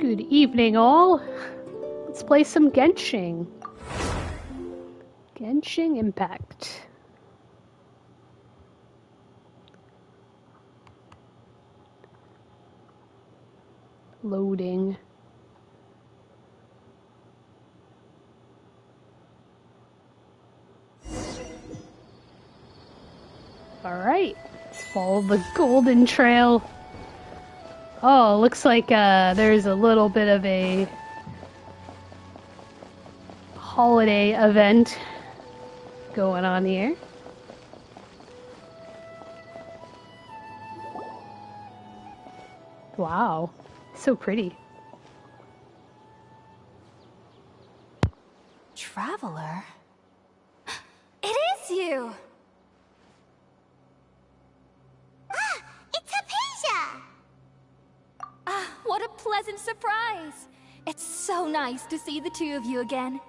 Good evening, all. Let's play some Genshin. Genshin Impact. Loading. Alright, let's follow the golden trail. Oh, looks like there's a little bit of a holiday event going on here. Wow, so pretty. Traveler? It is you! Ah, it's Hypatia! Ah, what a pleasant surprise! It's so nice to see the two of you again.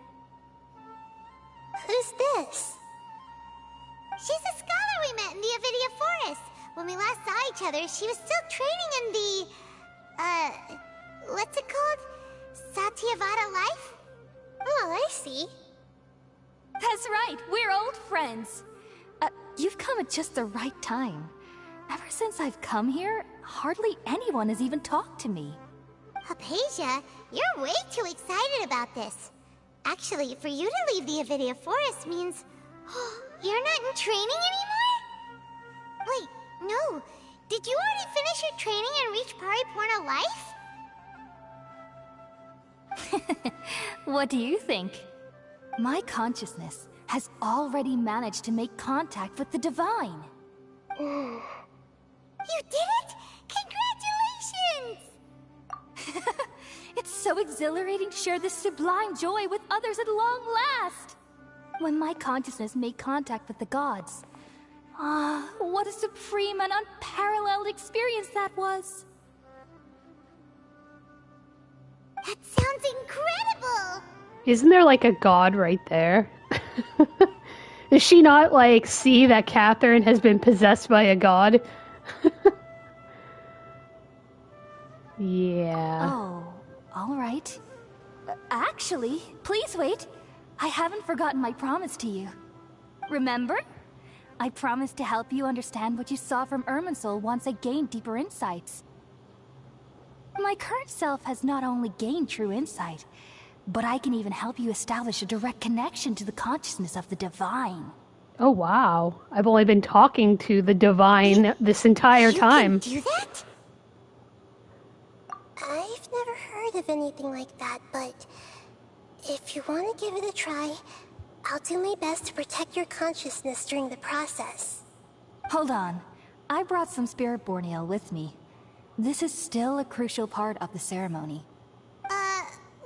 Who's this? She's a scholar we met in the Avidia Forest. When we last saw each other, she was still training in the... what's it called? Satyavada life? Oh, I see. That's right, we're old friends. You've come at just the right time. Ever since I've come here, hardly anyone has even talked to me. Hypatia, you're way too excited about this. Actually, for you to leave the Avidia Forest means... you're not in training anymore? Wait, no. Did you already finish your training and reach Pariporna life? What do you think? My consciousness has already managed to make contact with the divine. You did it? Congratulations! It's so exhilarating to share this sublime joy with others at long last! When my consciousness made contact with the gods, what a supreme and unparalleled experience that was! That sounds incredible! Isn't there like a god right there? Does she not like see that Catherine has been possessed by a god? Yeah. Oh, all right. Actually, please wait. I haven't forgotten my promise to you. Remember? I promised to help you understand what you saw from Irminsul once I gained deeper insights. My current self has not only gained true insight, but I can even help you establish a direct connection to the consciousness of the divine. Oh wow. I've only been talking to the divine this entire time. You can do that? I've never heard of anything like that, but if you want to give it a try, I'll do my best to protect your consciousness during the process. Hold on. I brought some spirit borneal with me. This is still a crucial part of the ceremony.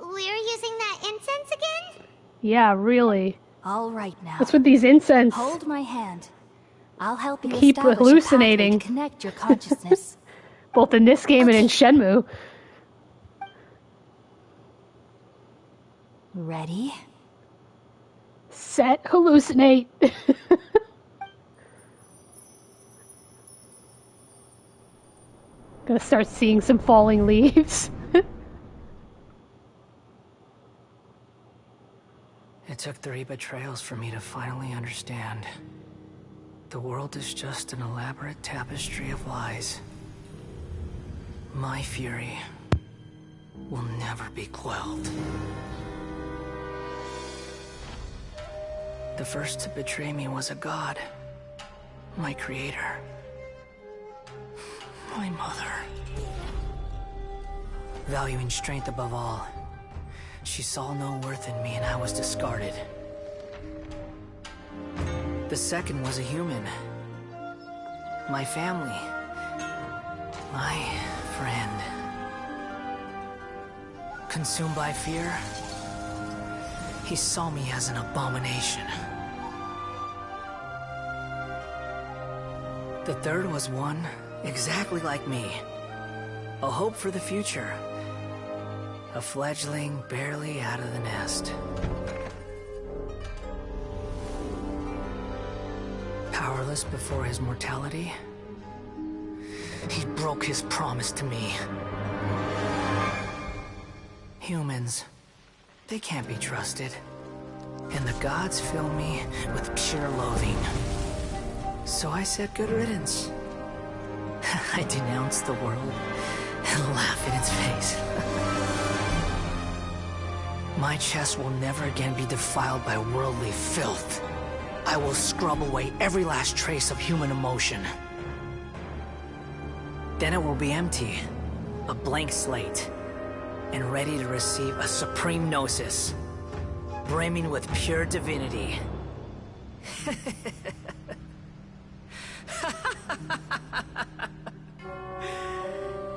We're using that incense again? Yeah, really. All right now. What's with these incense? Hold my hand. I'll help you Keep establish hallucinating. a pathway to connect your consciousness. Both in this game and in Shenmue. Ready? Set, hallucinate. Gonna start seeing some falling leaves. It took 3 betrayals for me to finally understand. The world is just an elaborate tapestry of lies. My fury will never be quelled. The first to betray me was a god. My creator. My mother. Valuing strength above all, she saw no worth in me and I was discarded. The second was a human. My family. My friend. Consumed by fear, he saw me as an abomination. The third was one exactly like me. A hope for the future. A fledgling barely out of the nest. Powerless before his mortality, he broke his promise to me. Humans, they can't be trusted. And the gods fill me with pure loathing. So I said good riddance. I denounce the world and laugh in its face. My chest will never again be defiled by worldly filth. I will scrub away every last trace of human emotion. Then it will be empty, a blank slate, and ready to receive a supreme gnosis, brimming with pure divinity.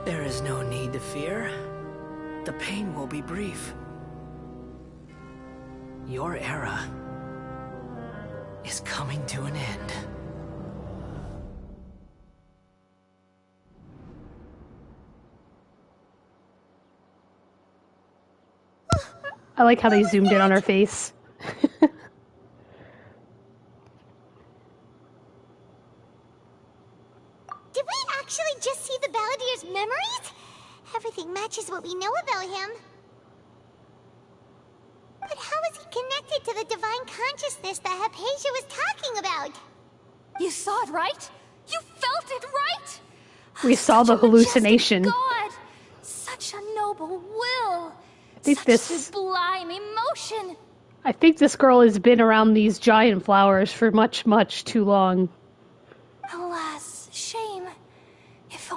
There is no need to fear. The pain will be brief. Your era is coming to an end. I like how they zoomed in on her face. Did we actually just see the Balladier's memories? Everything matches what we know about him. But how is he connected to the divine consciousness that Hypatia was talking about? You saw it, right? You felt it, right? We saw the Such a majestic hallucination. God! Such a noble will! I think Such this sublime emotion! I think this girl has been around these giant flowers for much, much too long. Alas, shame. If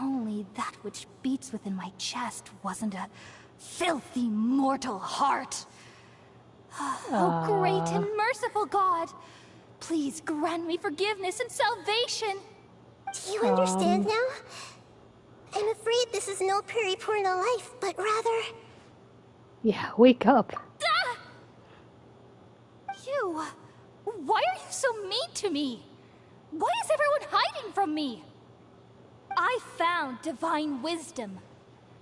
only that which beats within my chest wasn't a filthy mortal heart. Oh, great and merciful God! Please grant me forgiveness and salvation! Do you understand now? I'm afraid this is no periportal life, but rather... Yeah, wake up. Ah! You! Why are you so mean to me? Why is everyone hiding from me? I found divine wisdom.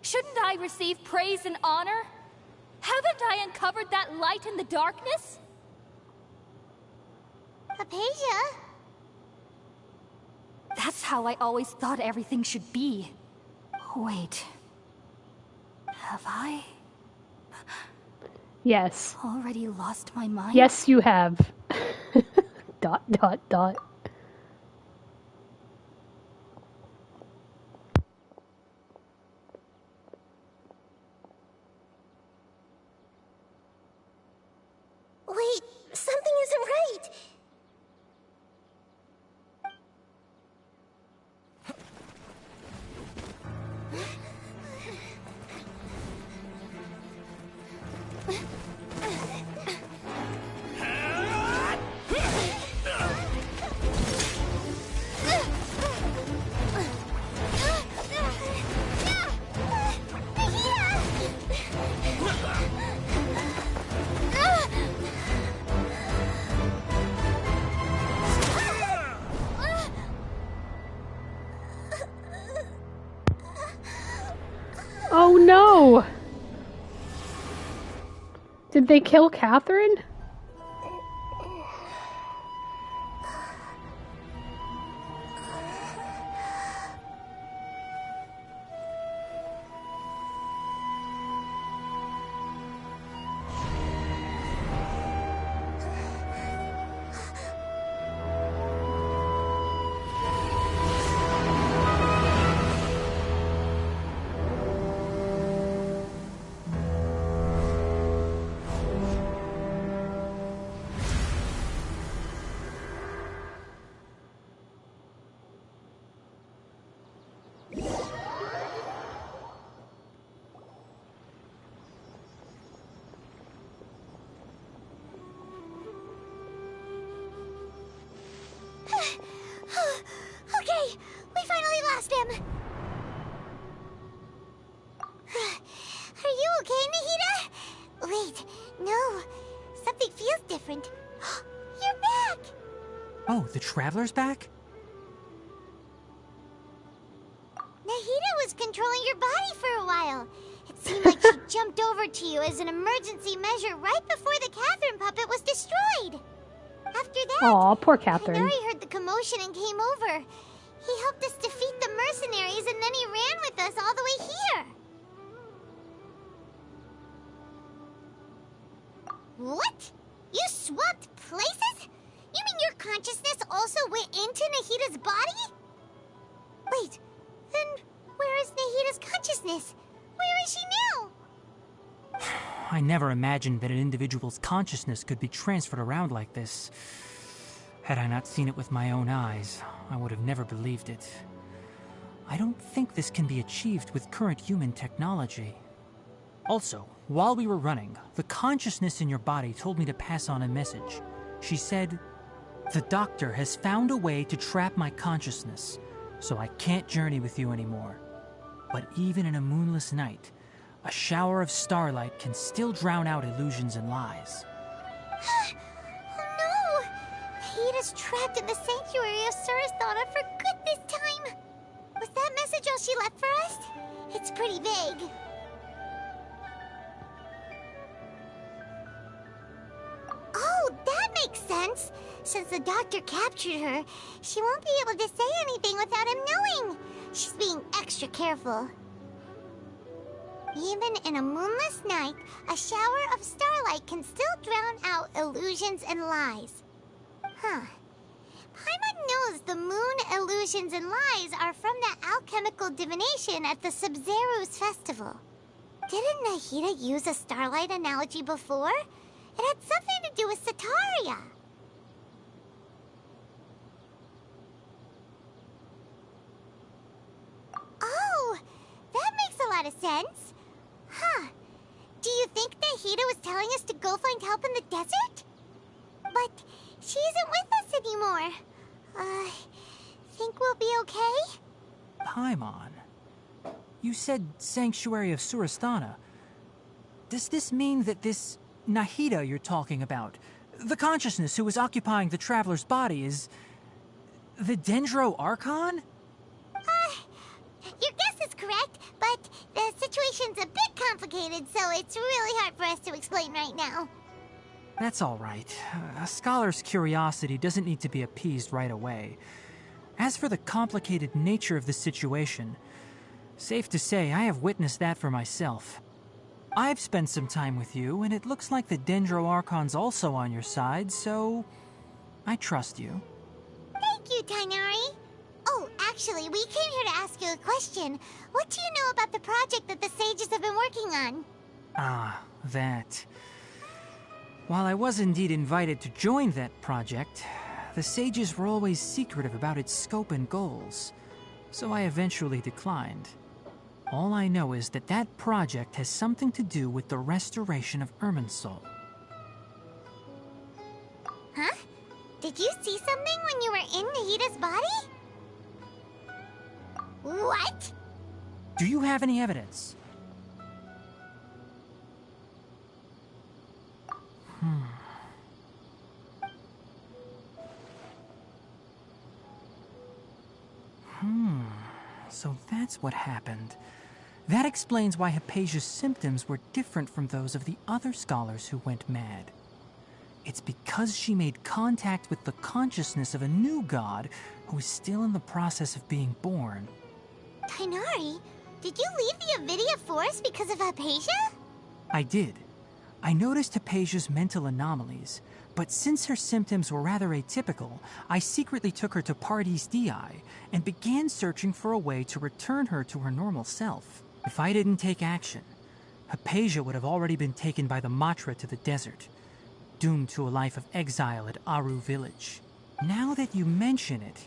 Shouldn't I receive praise and honor? Haven't I uncovered that light in the darkness? Hypatia? That's how I always thought everything should be. Wait. Have I Yes. already lost my mind? Yes, you have. ... Wait, something isn't right. Oh no! Did they kill Catherine? Okay, we finally lost him. Are you okay, Nahida? Wait, no. Something feels different. You're back! Oh, the Traveler's back? Nahida was controlling your body for a while. It seemed like she jumped over to you as an emergency measure right before the Catherine puppet was destroyed. After that, Aw, poor Catherine. Hinari heard the commotion and came over. He helped us defeat the mercenaries and then he ran with us all the way here. What? You swapped places? You mean your consciousness also went into Nahida's body? Wait, then where is Nahida's consciousness? Where is she now? I never imagined that an individual's consciousness could be transferred around like this. Had I not seen it with my own eyes, I would have never believed it. I don't think this can be achieved with current human technology. Also, while we were running, the consciousness in your body told me to pass on a message. She said, "The doctor has found a way to trap my consciousness, so I can't journey with you anymore. But even in a moonless night, a shower of starlight can still drown out illusions and lies." Oh no! Nahida's trapped in the sanctuary of Surasthana for good this time! Was that message all she left for us? It's pretty vague. Oh, that makes sense! Since the doctor captured her, she won't be able to say anything without him knowing. She's being extra careful. Even in a moonless night, a shower of starlight can still drown out illusions and lies. Huh. Paimon knows the moon illusions and lies are from the alchemical divination at the Sub-Zero's festival. Didn't Nahida use a starlight analogy before? It had something to do with Sataria. Oh, that makes a lot of sense. Huh. Do you think Nahida was telling us to go find help in the desert? But she isn't with us anymore. Think we'll be okay? Paimon, you said Sanctuary of Surasthana. Does this mean that this Nahida you're talking about, the consciousness who was occupying the traveler's body, is the Dendro Archon? Your guess is correct, but the situation's a bit complicated, so it's really hard for us to explain right now. That's all right. A scholar's curiosity doesn't need to be appeased right away. As for the complicated nature of the situation, safe to say I have witnessed that for myself. I've spent some time with you, and it looks like the Dendro Archon's also on your side, so I trust you. Thank you, Tainari. Oh, actually, we came here to ask you a question. What do you know about the project that the sages have been working on? Ah, that. While I was indeed invited to join that project, the sages were always secretive about its scope and goals, so I eventually declined. All I know is that that project has something to do with the restoration of Irminsul. Huh? Did you see something when you were in Nahida's body? What? Do you have any evidence? So that's what happened. That explains why Hypatia's symptoms were different from those of the other scholars who went mad. It's because she made contact with the consciousness of a new god who is still in the process of being born. Tainari, did you leave the Avidia Forest because of Hypatia? I did. I noticed Hypatia's mental anomalies, but since her symptoms were rather atypical, I secretly took her to Pardis Dii and began searching for a way to return her to her normal self. If I didn't take action, Hypatia would have already been taken by the Matra to the desert, doomed to a life of exile at Aru village. Now that you mention it,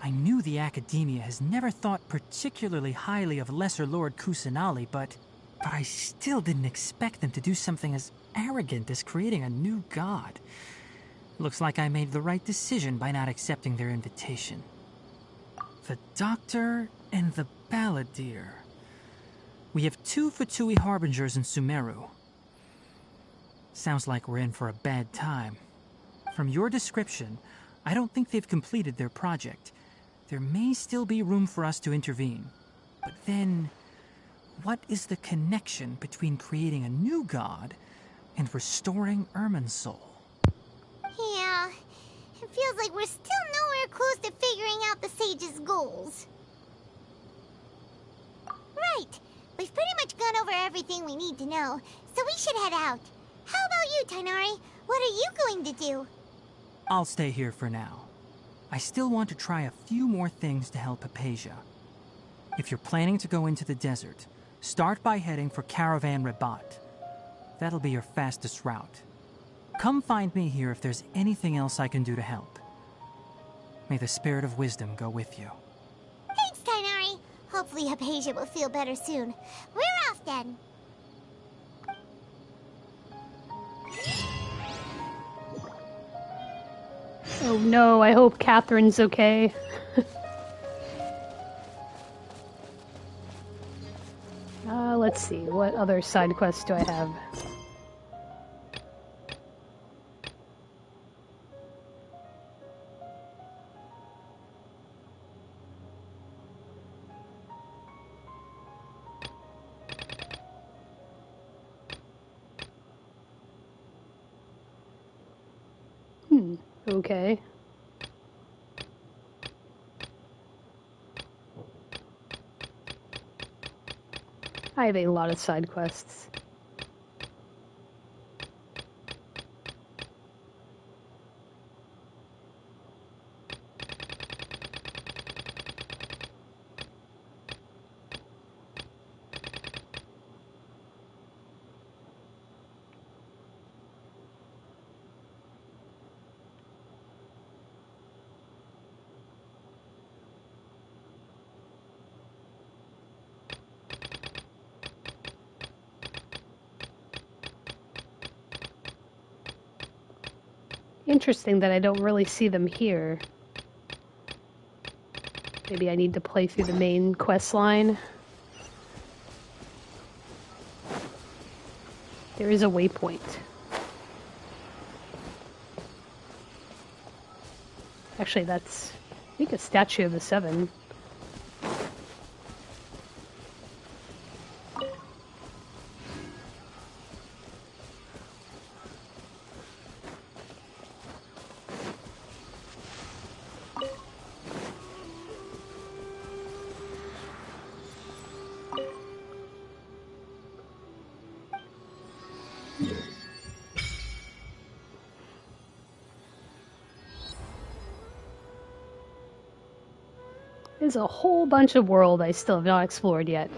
I knew the Academia has never thought particularly highly of Lesser Lord Kusanali, but I still didn't expect them to do something as arrogant as creating a new god. Looks like I made the right decision by not accepting their invitation. The Doctor and the Balladeer. We have 2 Fatui Harbingers in Sumeru. Sounds like we're in for a bad time. From your description, I don't think they've completed their project. There may still be room for us to intervene. But then, what is the connection between creating a new god and restoring Irminsul? Yeah, it feels like we're still nowhere close to figuring out the sage's goals. Right, we've pretty much gone over everything we need to know, so we should head out. How about about you, Tainari? What are you going to do? I'll stay here for now. I still want to try a few more things to help Hypatia. If you're planning to go into the desert, start by heading for Caravan Rabat. That'll be your fastest route. Come find me here if there's anything else I can do to help. May the spirit of wisdom go with you. Thanks, Tainari. Hopefully Hypatia will feel better soon. We're off then. Oh no, I hope Catherine's okay. Let's see, what other side quests do I have? Okay. I have a lot of side quests. Interesting that I don't really see them here. Maybe I need to play through the main quest line. There is a waypoint. Actually, that's, I think, a statue of the Seven. There's a whole bunch of world I still have not explored yet.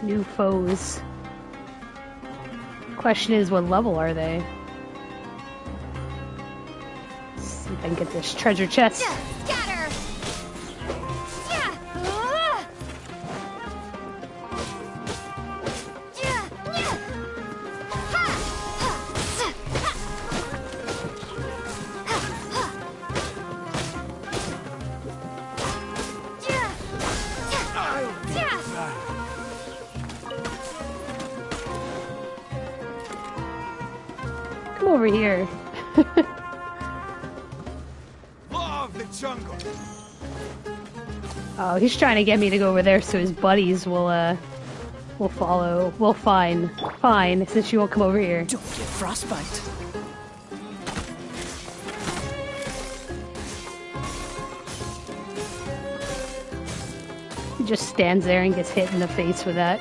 New foes. Question is, what level are they? Let's see if I can get this treasure chest. Scatter! Yeah! Yeah! Yeah! Ha! Ha! over here. Law of the jungle. Oh, he's trying to get me to go over there so his buddies will follow. Well, fine. Fine, since you won't come over here. Don't get frostbite. He just stands there and gets hit in the face with that.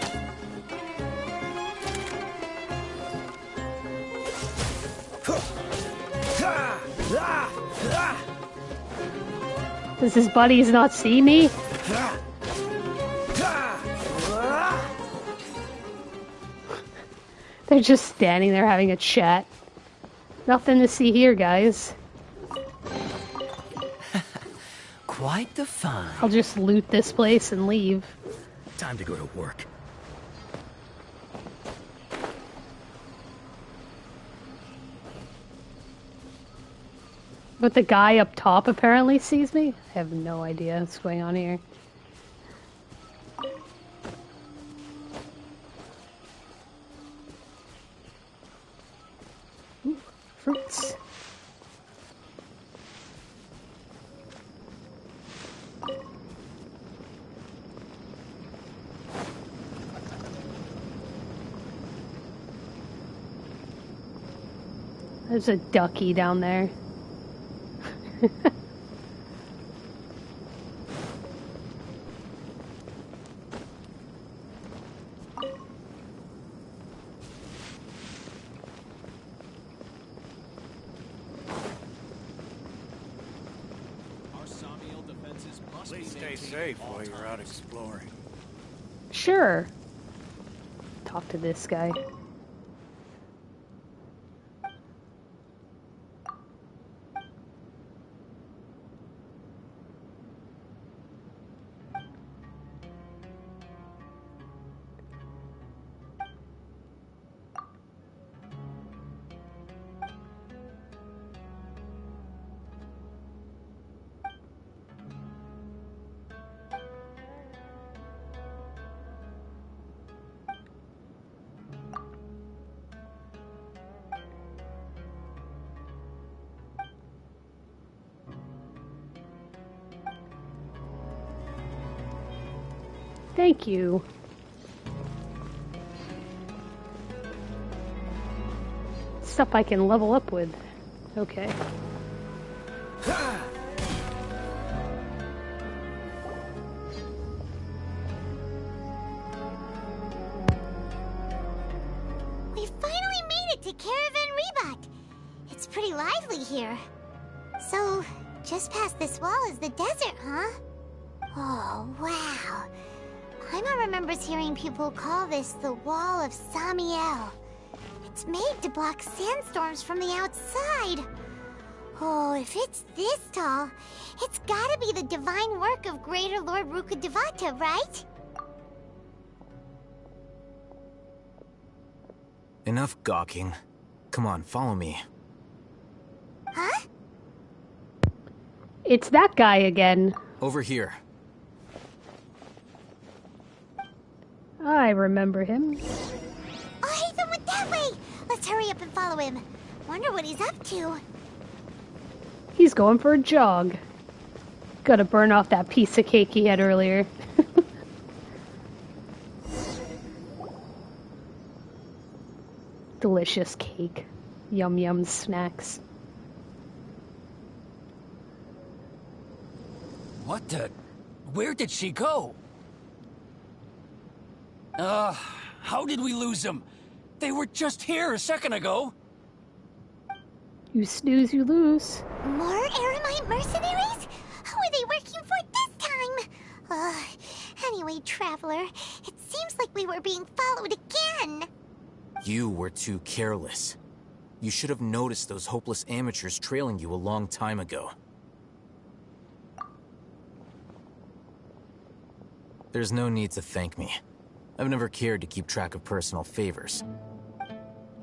Does his buddies not see me? They're just standing there having a chat. Nothing to see here, guys. Quite the fun. I'll just loot this place and leave. Time to go to work. But the guy up top apparently sees me? I have no idea what's going on here. Ooh, fruits. There's a ducky down there. Please stay safe while you're out exploring. Sure. Talk to this guy. Thank you. Stuff I can level up with. Okay. We finally made it to Caravan Rebak. It's pretty lively here. So, just past this wall is the desert, huh? Oh, wow. Paimon remembers hearing people call this the Wall of Samiel. It's made to block sandstorms from the outside. Oh, if it's this tall, it's gotta be the divine work of Greater Lord Rukkhadevata, right? Enough gawking. Come on, follow me. Huh? It's that guy again. Over here. I remember him. Oh, Haytham went that way! Let's hurry up and follow him. Wonder what he's up to. He's going for a jog. Gotta burn off that piece of cake he had earlier. Delicious cake. Yum yum snacks. What the? Where did she go? How did we lose them? They were just here a second ago. You snooze, you lose. More Eremite mercenaries? Who are they working for this time? Anyway, Traveler, it seems like we were being followed again. You were too careless. You should have noticed those hopeless amateurs trailing you a long time ago. There's no need to thank me. I've never cared to keep track of personal favors.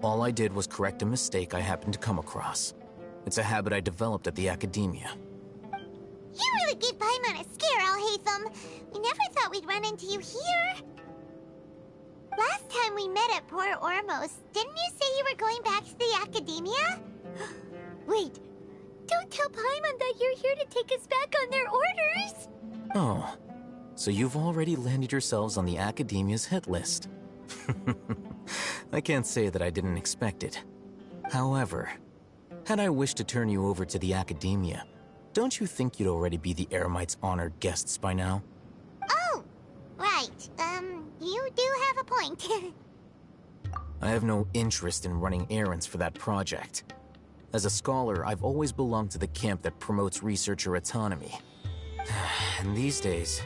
All I did was correct a mistake I happened to come across. It's a habit I developed at the academia. You really gave Paimon a scare, Al Haytham. We never thought we'd run into you here. Last time we met at Port Ormos, didn't you say you were going back to the academia? Wait, don't tell Paimon that you're here to take us back on their orders! Oh, so you've already landed yourselves on the Academia's hit list. I can't say that I didn't expect it. However, had I wished to turn you over to the Academia, don't you think you'd already be the Eremite's honored guests by now? Oh, right. You do have a point. I have no interest in running errands for that project. As a scholar, I've always belonged to the camp that promotes researcher autonomy. And these days,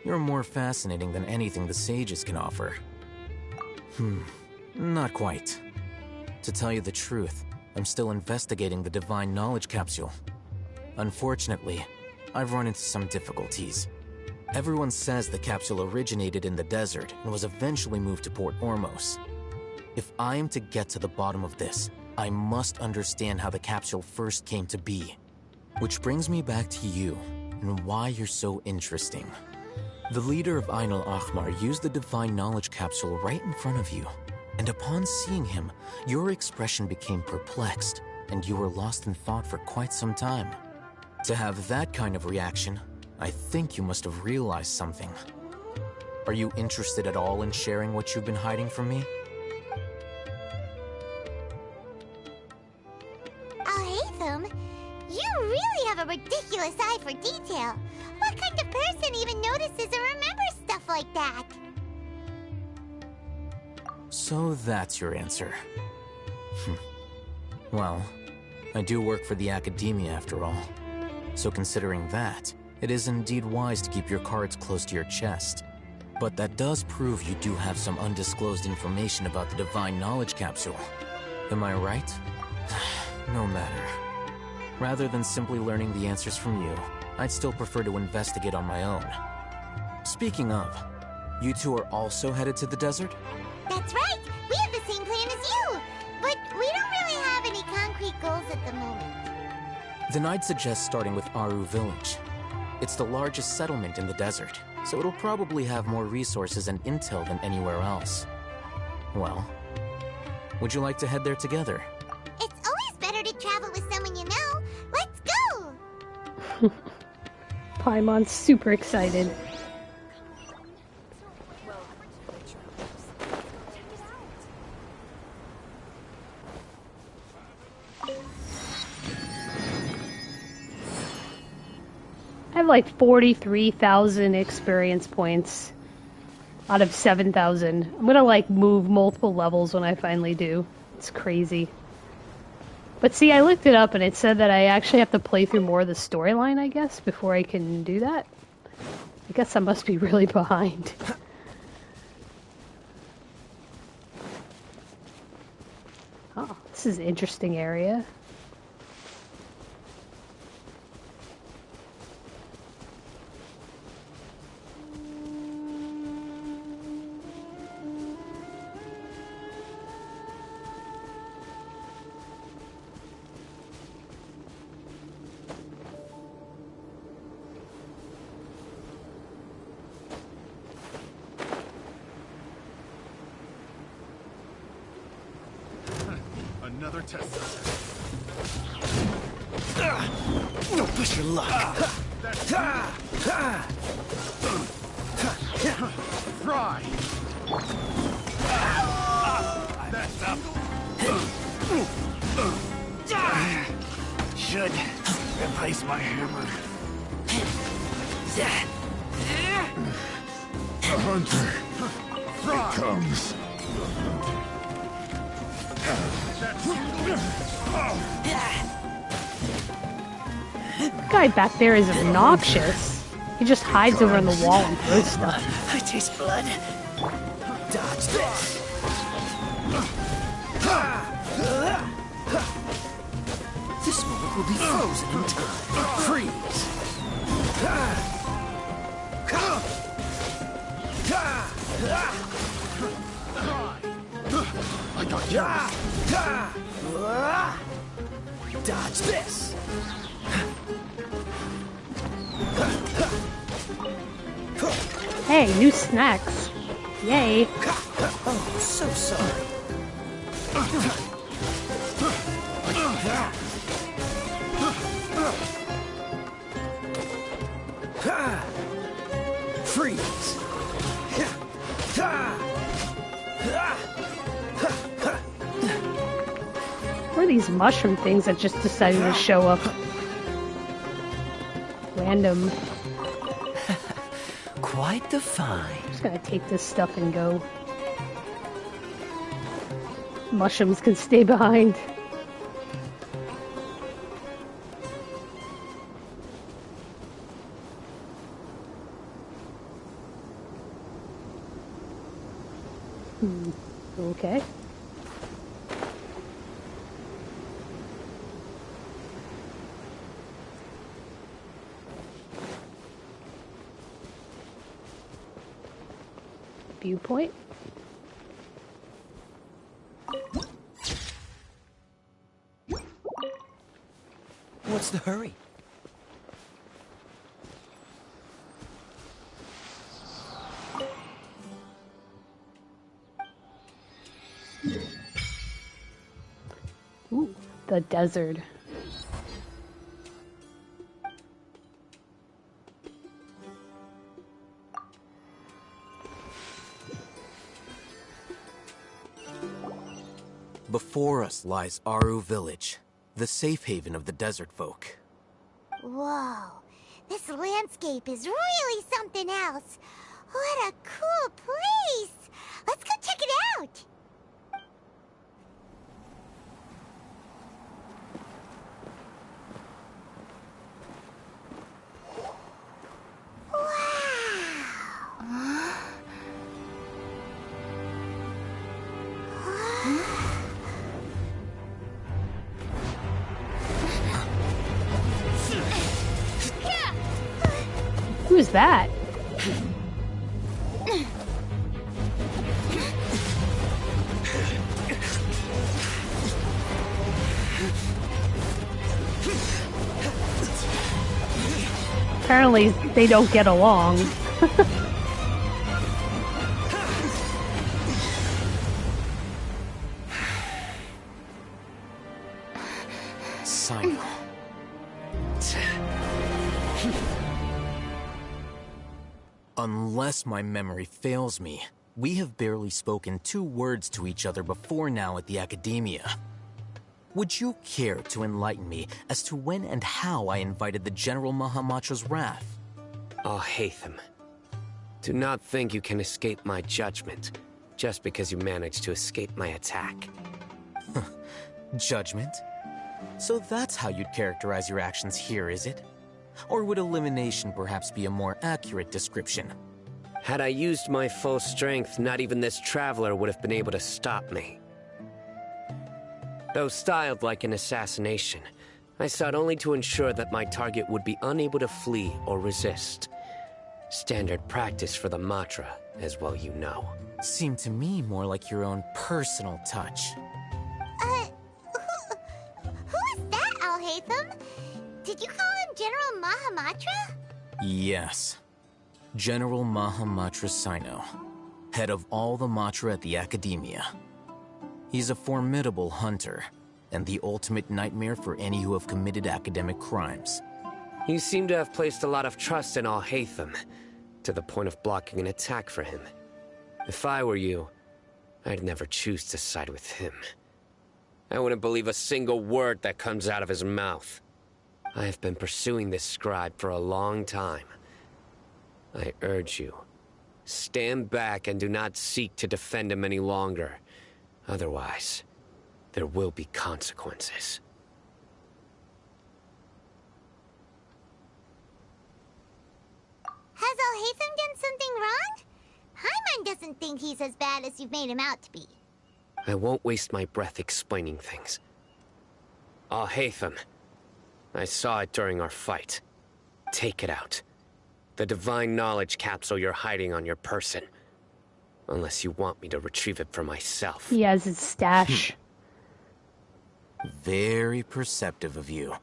you're more fascinating than anything the sages can offer. Not quite. To tell you the truth, I'm still investigating the Divine Knowledge Capsule. Unfortunately, I've run into some difficulties. Everyone says the capsule originated in the desert and was eventually moved to Port Ormos. If I am to get to the bottom of this, I must understand how the capsule first came to be. Which brings me back to you, and why you're so interesting. The leader of Ain al-Ahmar used the Divine Knowledge Capsule right in front of you, and upon seeing him, your expression became perplexed, and you were lost in thought for quite some time. To have that kind of reaction, I think you must have realized something. Are you interested at all in sharing what you've been hiding from me? Al-Haytham, you really have a ridiculous eye for detail. What kind of person even notices or remembers stuff like that? So that's your answer. Well, I do work for the Academia after all. So considering that, it is indeed wise to keep your cards close to your chest. But that does prove you do have some undisclosed information about the Divine Knowledge Capsule. Am I right? No matter. Rather than simply learning the answers from you, I'd still prefer to investigate on my own. Speaking of, you two are also headed to the desert? That's right! We have the same plan as you! But we don't really have any concrete goals at the moment. Then I'd suggest starting with Aru Village. It's the largest settlement in the desert, so it'll probably have more resources and intel than anywhere else. Well, would you like to head there together? It's always better to travel with someone you know. Let's go! Paimon's super excited. I have like 43,000 experience points out of 7,000. I'm gonna like move multiple levels when I finally do. It's crazy. But see, I looked it up and it said that I actually have to play through more of the storyline, I guess, before I can do that. I guess I must be really behind. Oh, this is an interesting area. Another test. No, push your luck. Fry. That's up. Should replace my hammer. The hunter. Fry. Comes. Guy back there is obnoxious. He just hides over on the wall and throws stuff. I taste blood. Dodge this. This moment will be frozen in time. Freeze. I got you. Dodge this. Hey, new snacks. Yay. Oh, so sorry. Freeze. What are these mushroom things that just decided to show up? Random. Quite the find. I'm just gonna take this stuff and go. Mushrooms can stay behind. Okay. Viewpoint. What's the hurry? Ooh, the desert. Before us lies Aru Village, the safe haven of the desert folk. Whoa, this landscape is really something else. What a cool place! Let's go check it out! Who's that? Apparently, they don't get along. Sino. Unless my memory fails me, we have barely spoken 2 words to each other before now at the Academia. Would you care to enlighten me as to when and how I invited the General Mahamatra's wrath? Oh, Hatham. Do not think you can escape my judgment, just because you managed to escape my attack. Judgment? So that's how you'd characterize your actions here, is it? Or would elimination perhaps be a more accurate description? Had I used my full strength, not even this traveler would have been able to stop me. Though styled like an assassination, I sought only to ensure that my target would be unable to flee or resist. Standard practice for the Matra, as well you know. Seemed to me more like your own personal touch. Who is that, Al-Haytham? Did you call him General Mahamatra? Yes. General Mahamatra Sino, head of all the Matra at the Academia. He's a formidable hunter, and the ultimate nightmare for any who have committed academic crimes. You seem to have placed a lot of trust in Al-Haytham, to the point of blocking an attack for him. If I were you, I'd never choose to side with him. I wouldn't believe a single word that comes out of his mouth. I have been pursuing this scribe for a long time. I urge you, stand back and do not seek to defend him any longer. Otherwise, there will be consequences. Has Al-Haytham done something wrong? Paimon doesn't think he's as bad as you've made him out to be. I won't waste my breath explaining things. Al-Haytham, I saw it during our fight. Take it out. The divine knowledge capsule you're hiding on your person. Unless you want me to retrieve it for myself. He has his stash. Very perceptive of you.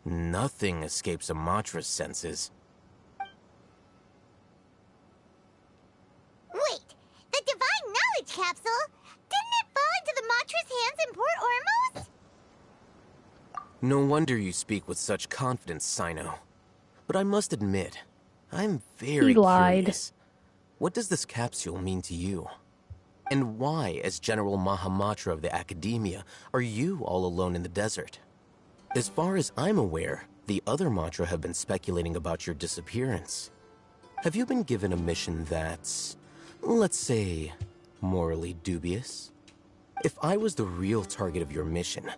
Nothing escapes a Matra's senses. Wait, the storage capsule. Didn't it fall into the Matra's hands in Port Ormos? No wonder you speak with such confidence, Sino. But I must admit, I'm very He lied. curious. What does this capsule mean to you? And why, as General Mahamatra of the Academia, are you all alone in the desert? As far as I'm aware, the other Matra have been speculating about your disappearance. Have you been given a mission that's, let's say, morally dubious? If I was the real target of your mission,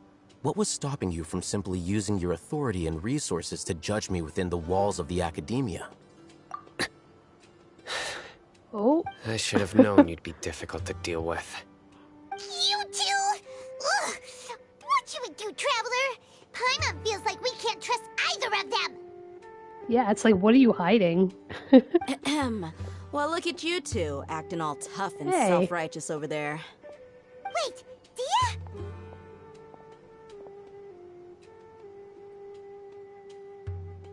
what was stopping you from simply using your authority and resources to judge me within the walls of the Academia? Oh. I should have known you'd be difficult to deal with. You two! Ugh. What you would do, Traveler? Paimon feels like we can't trust either of them. Yeah, it's like, what are you hiding? Ahem. Well, look at you two, acting all tough and Hey. self-righteous over there. Wait, Dia?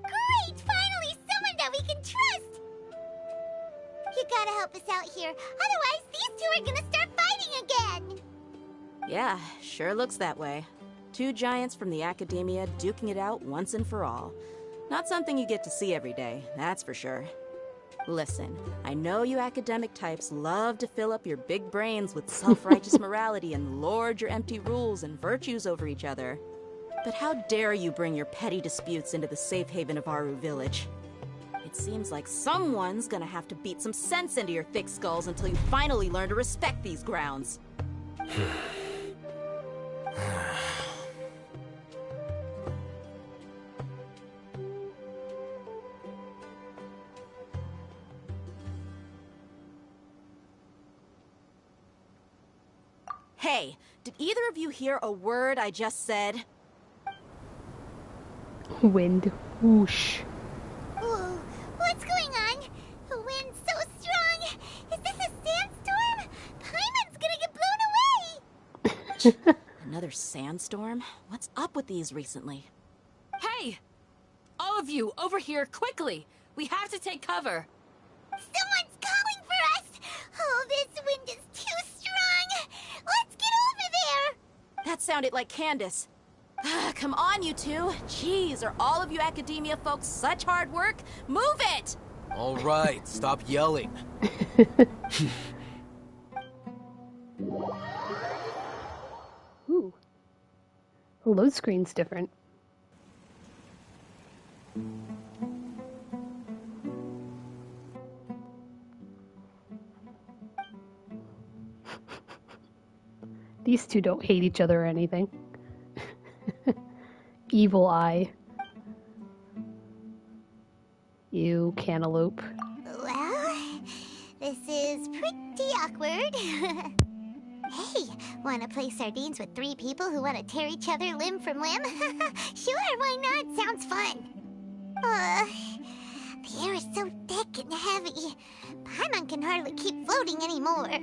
Great! Finally, someone that we can trust! You gotta help us out here, otherwise these two are gonna start fighting again! Yeah, sure looks that way. Two giants from the Academia duking it out once and for all. Not something you get to see every day, that's for sure. Listen, I know you academic types love to fill up your big brains with self-righteous morality and lord your empty rules and virtues over each other. But how dare you bring your petty disputes into the safe haven of Aru Village? It seems like someone's gonna have to beat some sense into your thick skulls until you finally learn to respect these grounds. Hey, did either of you hear a word I just said? Wind. Whoosh. Whoa, what's going on? The wind's so strong! Is this a sandstorm? Paimon's gonna get blown away! Another sandstorm? What's up with these recently? Hey! All of you, over here, quickly! We have to take cover! Someone's calling for us! Oh, this wind is too strong! Let's get over there! That sounded like Candace. Come on, you two. Jeez, are all of you Academia folks such hard work? Move it! All right, stop yelling. Ooh. The load screen's different. These two don't hate each other or anything. Evil eye. You cantaloupe. Well, this is pretty awkward. Hey, wanna play sardines with three people who wanna tear each other limb from limb? Sure, why not? Sounds fun. The air is so thick and heavy. Paimon can hardly keep floating anymore.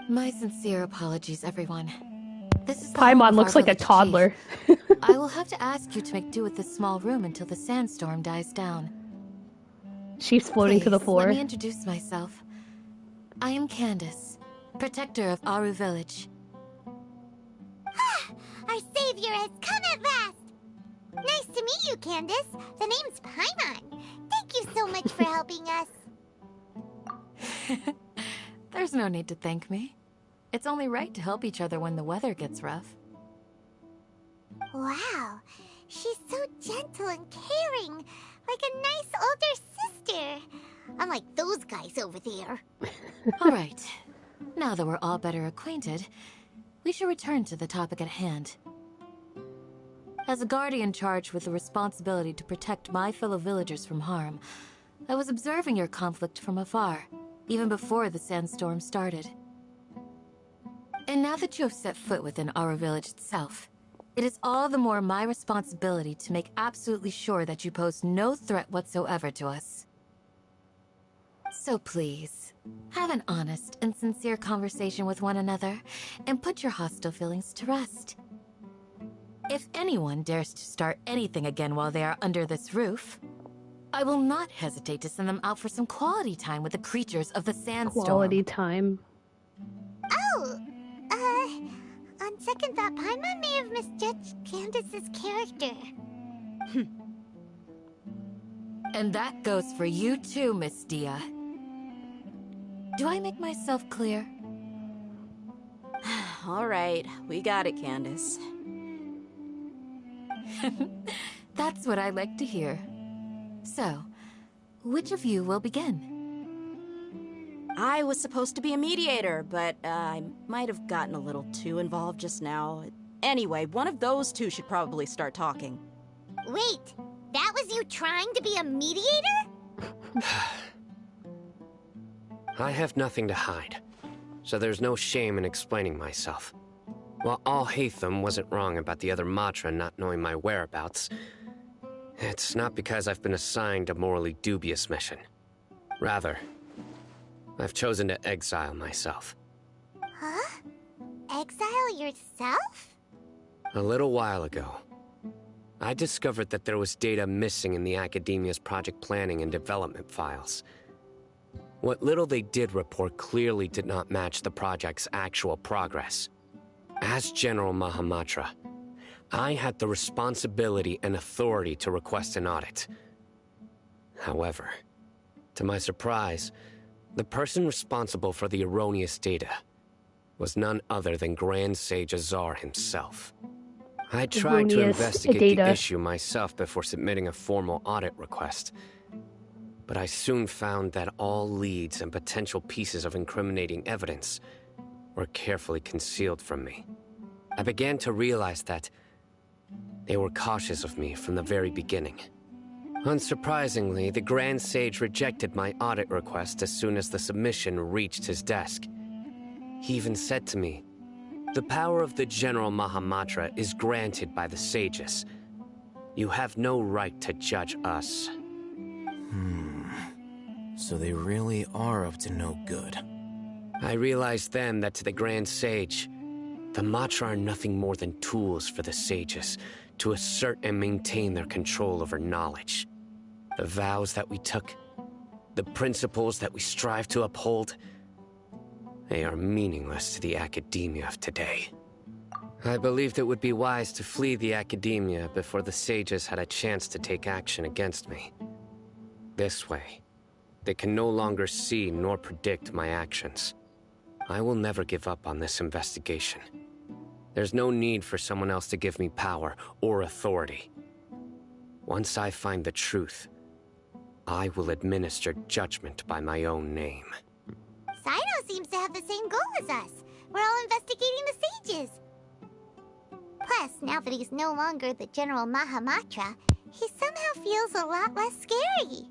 My sincere apologies, everyone. This is the Paimon home of looks our like a village chief. toddler. I will have to ask you to make do with this small room until the sandstorm dies down. She's floating to the Please, floor. Let me introduce myself. I am Candace, protector of Aru Village. Our savior has come at last! Nice to meet you, Candace. The name's Paimon. Thank you so much for helping us. There's no need to thank me. It's only right to help each other when the weather gets rough. Wow, she's so gentle and caring, like a nice older sister. Unlike those guys over there. All right. Now that we're all better acquainted, we should return to the topic at hand. As a guardian charged with the responsibility to protect my fellow villagers from harm, I was observing your conflict from afar, even before the sandstorm started. And now that you have set foot within our village itself, it is all the more my responsibility to make absolutely sure that you pose no threat whatsoever to us. So please, have an honest and sincere conversation with one another, and put your hostile feelings to rest. If anyone dares to start anything again while they are under this roof, I will not hesitate to send them out for some quality time with the creatures of the sandstorm. Quality time. Oh, on second thought, Paimon may have misjudged Candace's character. And that goes for you too, Miss Dia. Do I make myself clear? All right, we got it, Candace. That's what I like to hear. So, which of you will begin? I was supposed to be a mediator, but I might have gotten a little too involved just now. Anyway, one of those two should probably start talking. Wait, that was you trying to be a mediator? I have nothing to hide, so there's no shame in explaining myself. While Alhaitham wasn't wrong about the other Matra not knowing my whereabouts, it's not because I've been assigned a morally dubious mission. Rather, I've chosen to exile myself. Huh? Exile yourself? A little while ago, I discovered that there was data missing in the Academia's project planning and development files. What little they did report clearly did not match the project's actual progress. As General Mahamatra, I had the responsibility and authority to request an audit. However, to my surprise, the person responsible for the erroneous data was none other than Grand Sage Azar himself. I tried to investigate the issue myself before submitting a formal audit request, but I soon found that all leads and potential pieces of incriminating evidence were carefully concealed from me. I began to realize that they were cautious of me from the very beginning. Unsurprisingly, the Grand Sage rejected my audit request as soon as the submission reached his desk. He even said to me, "The power of the General Mahamatra is granted by the sages. You have no right to judge us." So they really are up to no good. I realized then that to the Grand Sage, the Matra are nothing more than tools for the sages to assert and maintain their control over knowledge. The vows that we took, the principles that we strive to uphold, they are meaningless to the Academia of today. I believed it would be wise to flee the Academia before the sages had a chance to take action against me. This way, they can no longer see nor predict my actions. I will never give up on this investigation. There's no need for someone else to give me power or authority. Once I find the truth, I will administer judgment by my own name. Sino seems to have the same goal as us. We're all investigating the sages. Plus, now that he's no longer the General Mahamatra, he somehow feels a lot less scary.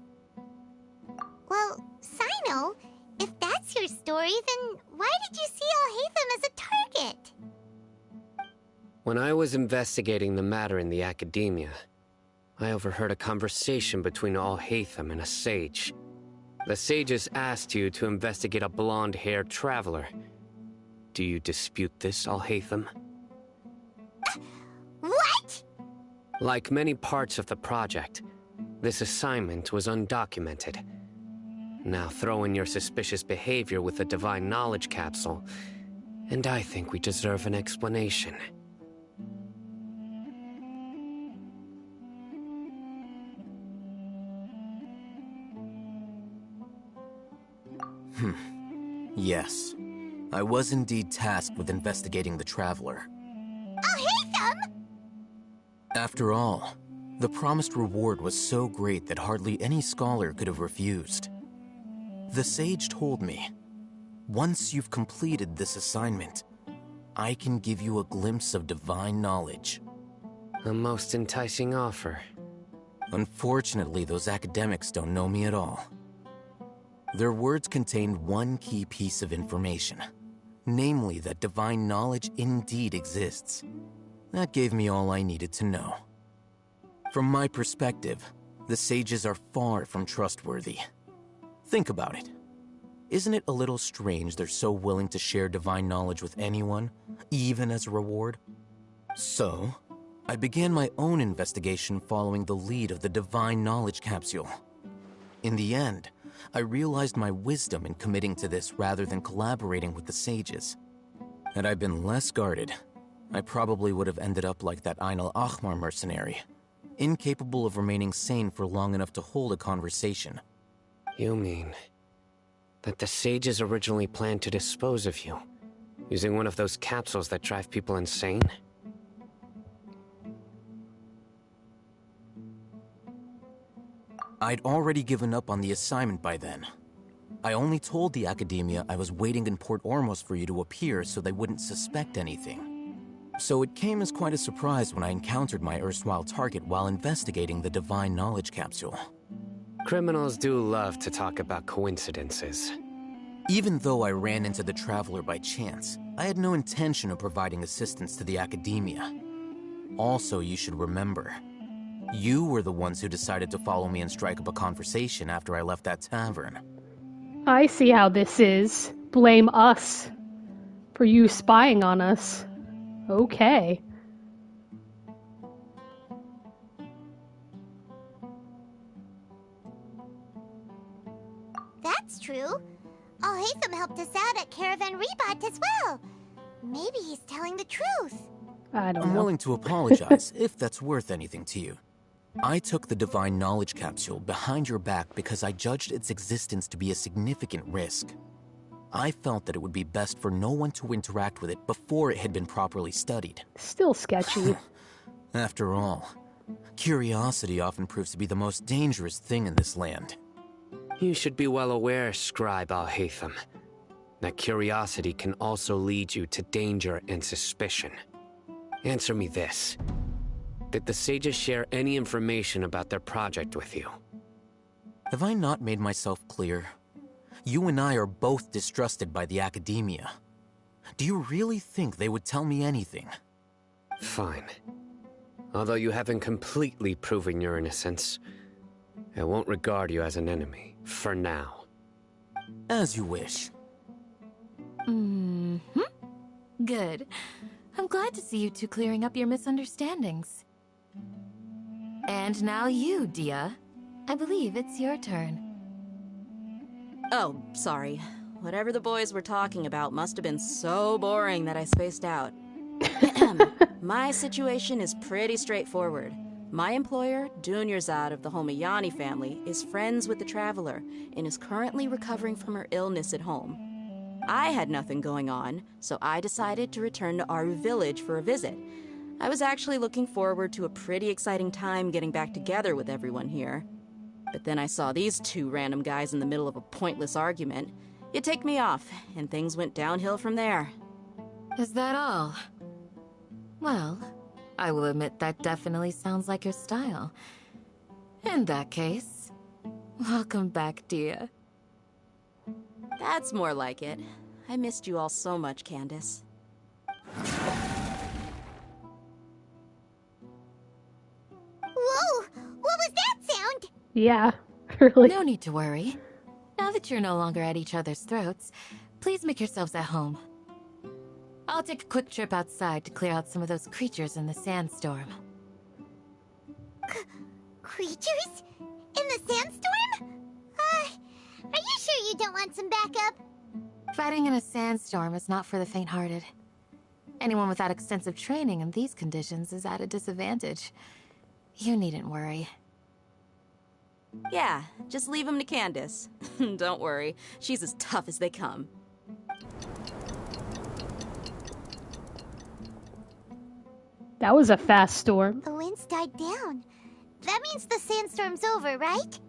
Well, Sino, if that's your story, then why did you see Alhaitham as a target? When I was investigating the matter in the Academia, I overheard a conversation between Alhaitham and a sage. The sages asked you to investigate a blonde-haired traveler. Do you dispute this, Alhaitham? What? Like many parts of the project, this assignment was undocumented. Now throw in your suspicious behavior with the Divine Knowledge Capsule, and I think we deserve an explanation. Yes. I was indeed tasked with investigating the Traveler. Alhaitham! After all, the promised reward was so great that hardly any scholar could have refused. The sage told me, once you've completed this assignment, I can give you a glimpse of divine knowledge. A most enticing offer. Unfortunately, those academics don't know me at all. Their words contained one key piece of information, namely that divine knowledge indeed exists. That gave me all I needed to know. From my perspective, the sages are far from trustworthy. Think about it. Isn't it a little strange they're so willing to share divine knowledge with anyone, even as a reward? So, I began my own investigation following the lead of the Divine Knowledge Capsule. In the end, I realized my wisdom in committing to this rather than collaborating with the sages. Had I been less guarded, I probably would have ended up like that Ain al-Ahmar mercenary, incapable of remaining sane for long enough to hold a conversation. You mean that the sages originally planned to dispose of you, using one of those capsules that drive people insane? I'd already given up on the assignment by then. I only told the Academia I was waiting in Port Ormos for you to appear so they wouldn't suspect anything. So it came as quite a surprise when I encountered my erstwhile target while investigating the Divine Knowledge Capsule. Criminals do love to talk about coincidences. Even though I ran into the Traveler by chance, I had no intention of providing assistance to the Academia. Also, you should remember, you were the ones who decided to follow me and strike up a conversation after I left that tavern. I see how this is. Blame us for you spying on us. Okay. That's true. Al-Haytham helped us out at Caravan Rebat as well. Maybe he's telling the truth. I don't know. I'm willing to apologize if that's worth anything to you. I took the Divine Knowledge Capsule behind your back because I judged its existence to be a significant risk. I felt that it would be best for no one to interact with it before it had been properly studied. Still sketchy. After all, curiosity often proves to be the most dangerous thing in this land. You should be well aware, Scribe Al-Haytham, that curiosity can also lead you to danger and suspicion. Answer me this. Did the sages share any information about their project with you? Have I not made myself clear? You and I are both distrusted by the Academia. Do you really think they would tell me anything? Fine. Although you haven't completely proven your innocence, I won't regard you as an enemy, for now. As you wish. Good. I'm glad to see you two clearing up your misunderstandings. And now you, Dia. I believe it's your turn. Oh, sorry. Whatever the boys were talking about must have been so boring that I spaced out. My situation is pretty straightforward. My employer, Dunyarzad of the Homayani family, is friends with the Traveler and is currently recovering from her illness at home. I had nothing going on, so I decided to return to Aru village for a visit. I was actually looking forward to a pretty exciting time getting back together with everyone here. But then I saw these two random guys in the middle of a pointless argument. It ticked me off, and things went downhill from there. Is that all? Well, I will admit that definitely sounds like your style. In that case, welcome back, Dia. That's more like it. I missed you all so much, Candace. Whoa! What was that sound? Yeah, really. No need to worry. Now that you're no longer at each other's throats, please make yourselves at home. I'll take a quick trip outside to clear out some of those creatures in the sandstorm. Creatures? In the sandstorm? Are you sure you don't want some backup? Fighting in a sandstorm is not for the faint-hearted. Anyone without extensive training in these conditions is at a disadvantage. You needn't worry. Yeah, just leave him to Candace. Don't worry, she's as tough as they come. That was a fast storm. The wind's died down. That means the sandstorm's over, right?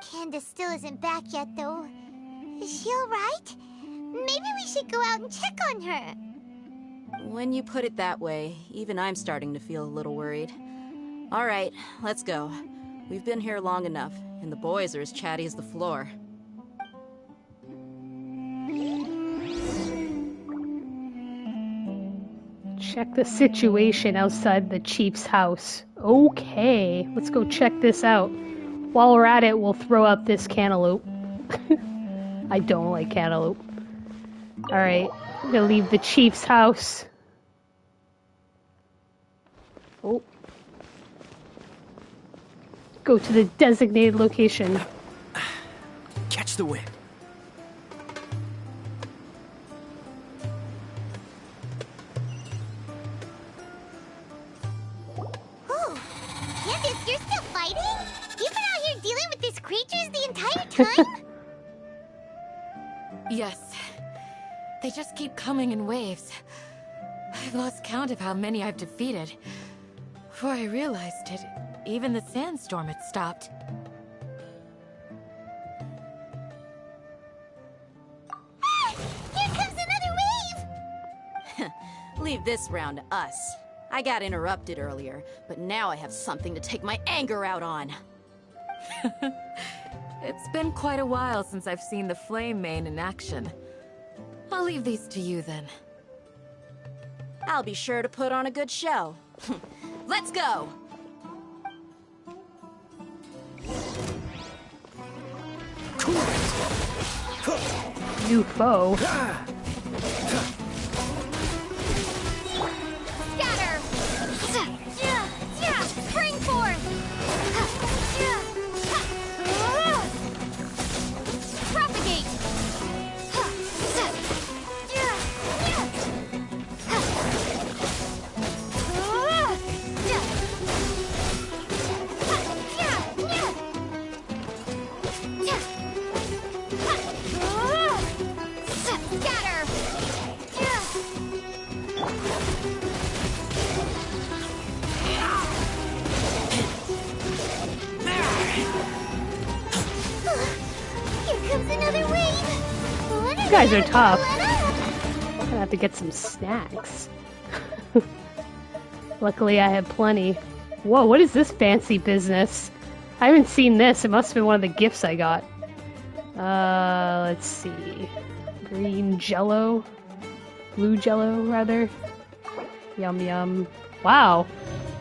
Candace still isn't back yet, though. Is she alright? Maybe we should go out and check on her. When you put it that way, even I'm starting to feel a little worried. Alright, let's go. We've been here long enough, and the boys are as chatty as the floor. Check the situation outside the chief's house. Okay, let's go check this out. While we're at it, we'll throw up this cantaloupe. I don't like cantaloupe. Alright, I'm gonna leave the chief's house. Oh. Go to the designated location. Catch the wind. time? Yes. They just keep coming in waves. I've lost count of how many I've defeated. Before I realized it, even the sandstorm had stopped. Ah, here comes another wave! Leave this round to us. I got interrupted earlier, but now I have something to take my anger out on. It's been quite a while since I've seen the Flame Mane in action. I'll leave these to you then. I'll be sure to put on a good show. Let's go! New foe. Scatter! Spring forth! Propagate! Scatter! Here comes another wave! You guys are tough. I'm gonna have to get some snacks. Luckily, I have plenty. Whoa, what is this fancy business? I haven't seen this. It must have been one of the gifts I got. Let's see. Green jello? Blue jello, rather? Yum yum. Wow.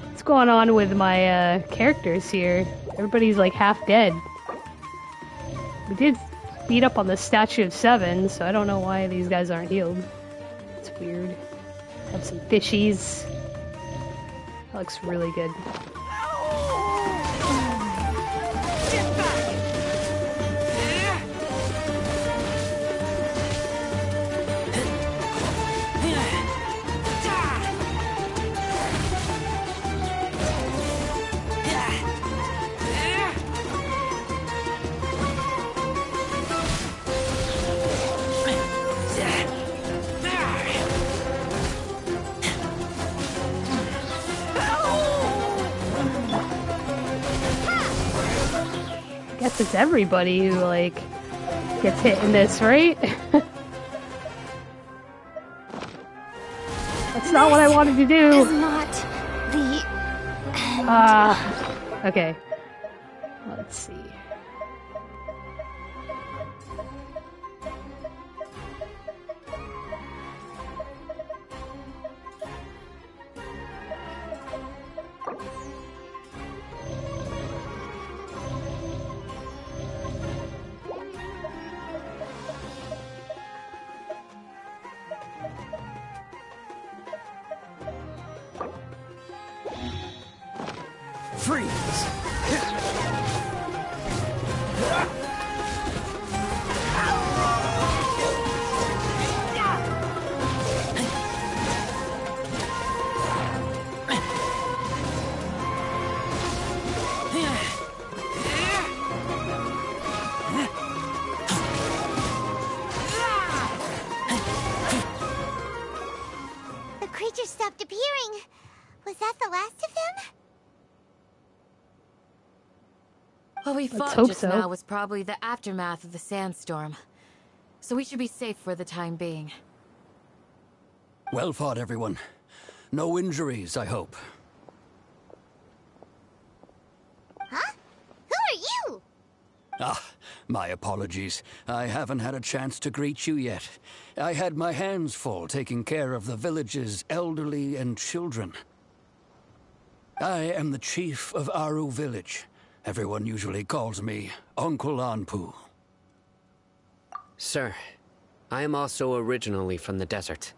What's going on with my characters here? Everybody's like half dead. We did beat up on the Statue of Seven, so I don't know why these guys aren't healed. It's weird. Have some fishies. That looks really good. Guess it's everybody who, like, gets hit in this, right? That's not what I wanted to do! Is not the... okay. Let's see. Freeze! The creature stopped appearing. Was that the last of them? What we fought hope just so. now was probably the aftermath of the sandstorm. So we should be safe for the time being. Well fought, everyone. No injuries, I hope. Huh? Who are you? Ah, my apologies. I haven't had a chance to greet you yet. I had my hands full taking care of the village's elderly and children. I am the chief of Aru village. Everyone usually calls me Uncle Anpu. Sir, I am also originally from the desert,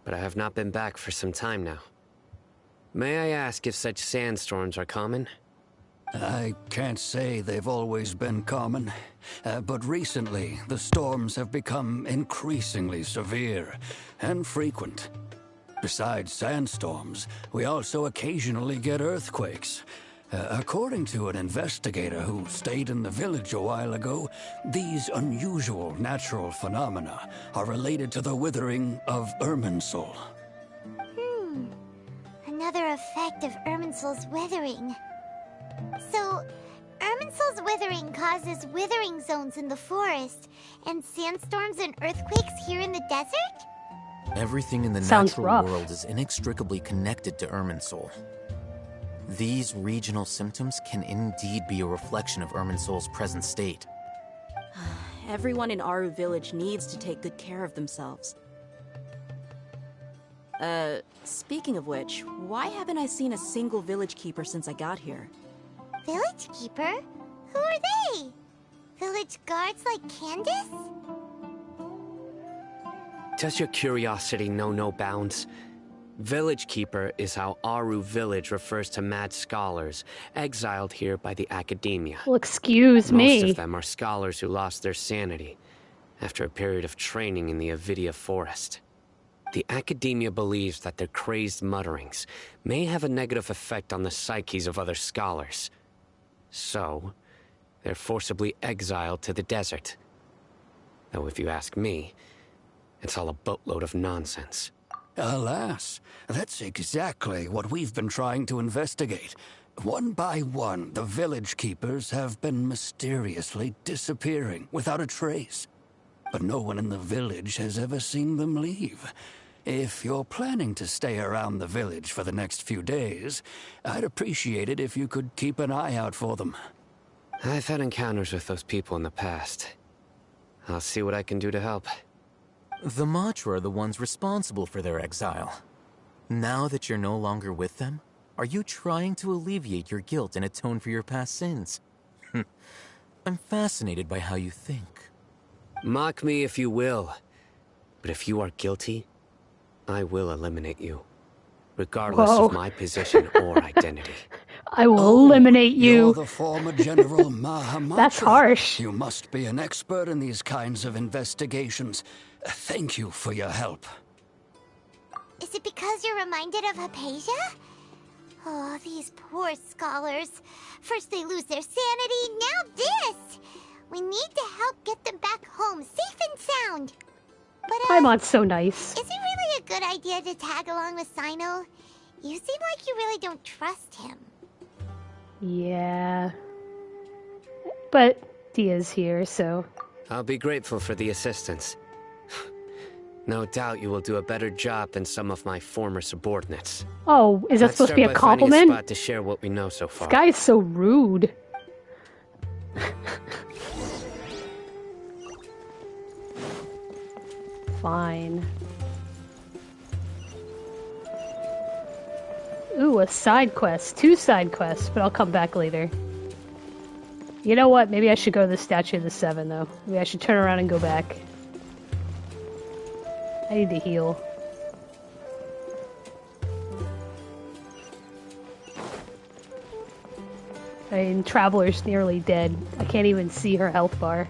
but I have not been back for some time now. May I ask if such sandstorms are common? I can't say they've always been common, but recently the storms have become increasingly severe and frequent. Besides sandstorms, we also occasionally get earthquakes. According to an investigator who stayed in the village a while ago, these unusual natural phenomena are related to the withering of Irminsul. Another effect of Irminsul's withering. So, Irminsul's withering causes withering zones in the forest, and sandstorms and earthquakes here in the desert? Everything in the Sounds natural rough. world is inextricably connected to Irminsul. These regional symptoms can indeed be a reflection of Irminsul's present state. Everyone in Aru Village needs to take good care of themselves. Speaking of which, why haven't I seen a single village keeper since I got here? Village keeper? Who are they? Village guards like Candace? Does your curiosity know no bounds? Village Keeper is how Aru Village refers to mad scholars, exiled here by the Academia. Well, excuse me. Most of them are scholars who lost their sanity after a period of training in the Avidia Forest. The Academia believes that their crazed mutterings may have a negative effect on the psyches of other scholars. So, they're forcibly exiled to the desert. Though if you ask me, it's all a boatload of nonsense. Alas, that's exactly what we've been trying to investigate. One by one, the village keepers have been mysteriously disappearing without a trace. But no one in the village has ever seen them leave. If you're planning to stay around the village for the next few days, I'd appreciate it if you could keep an eye out for them. I've had encounters with those people in the past. I'll see what I can do to help. The Matra are the ones responsible for their exile. Now that you're no longer with them, are you trying to alleviate your guilt and atone for your past sins? I'm fascinated by how you think. Mock me if you will, but if you are guilty, I will eliminate you, regardless of my position or identity. I will eliminate you. You're the former General Mahamatra. That's harsh. You must be an expert in these kinds of investigations. Thank you for your help. Is it because you're reminded of Hypatia? Oh, these poor scholars. First they lose their sanity, now this! We need to help get them back home, safe and sound. But, Paimon's so nice. Is it really a good idea to tag along with Sino? You seem like you really don't trust him. Yeah. But Dia's here, so... I'll be grateful for the assistance. No doubt you will do a better job than some of my former subordinates. Oh, is that Let's supposed to be a start by finding compliment? a spot to share what we know so far. This guy is so rude. Fine. Ooh, a side quest. 2 side quests, but I'll come back later. You know what? Maybe I should go to the Statue of the Seven, though. Maybe I should turn around and go back. I need to heal. I mean, Traveler's nearly dead. I can't even see her health bar.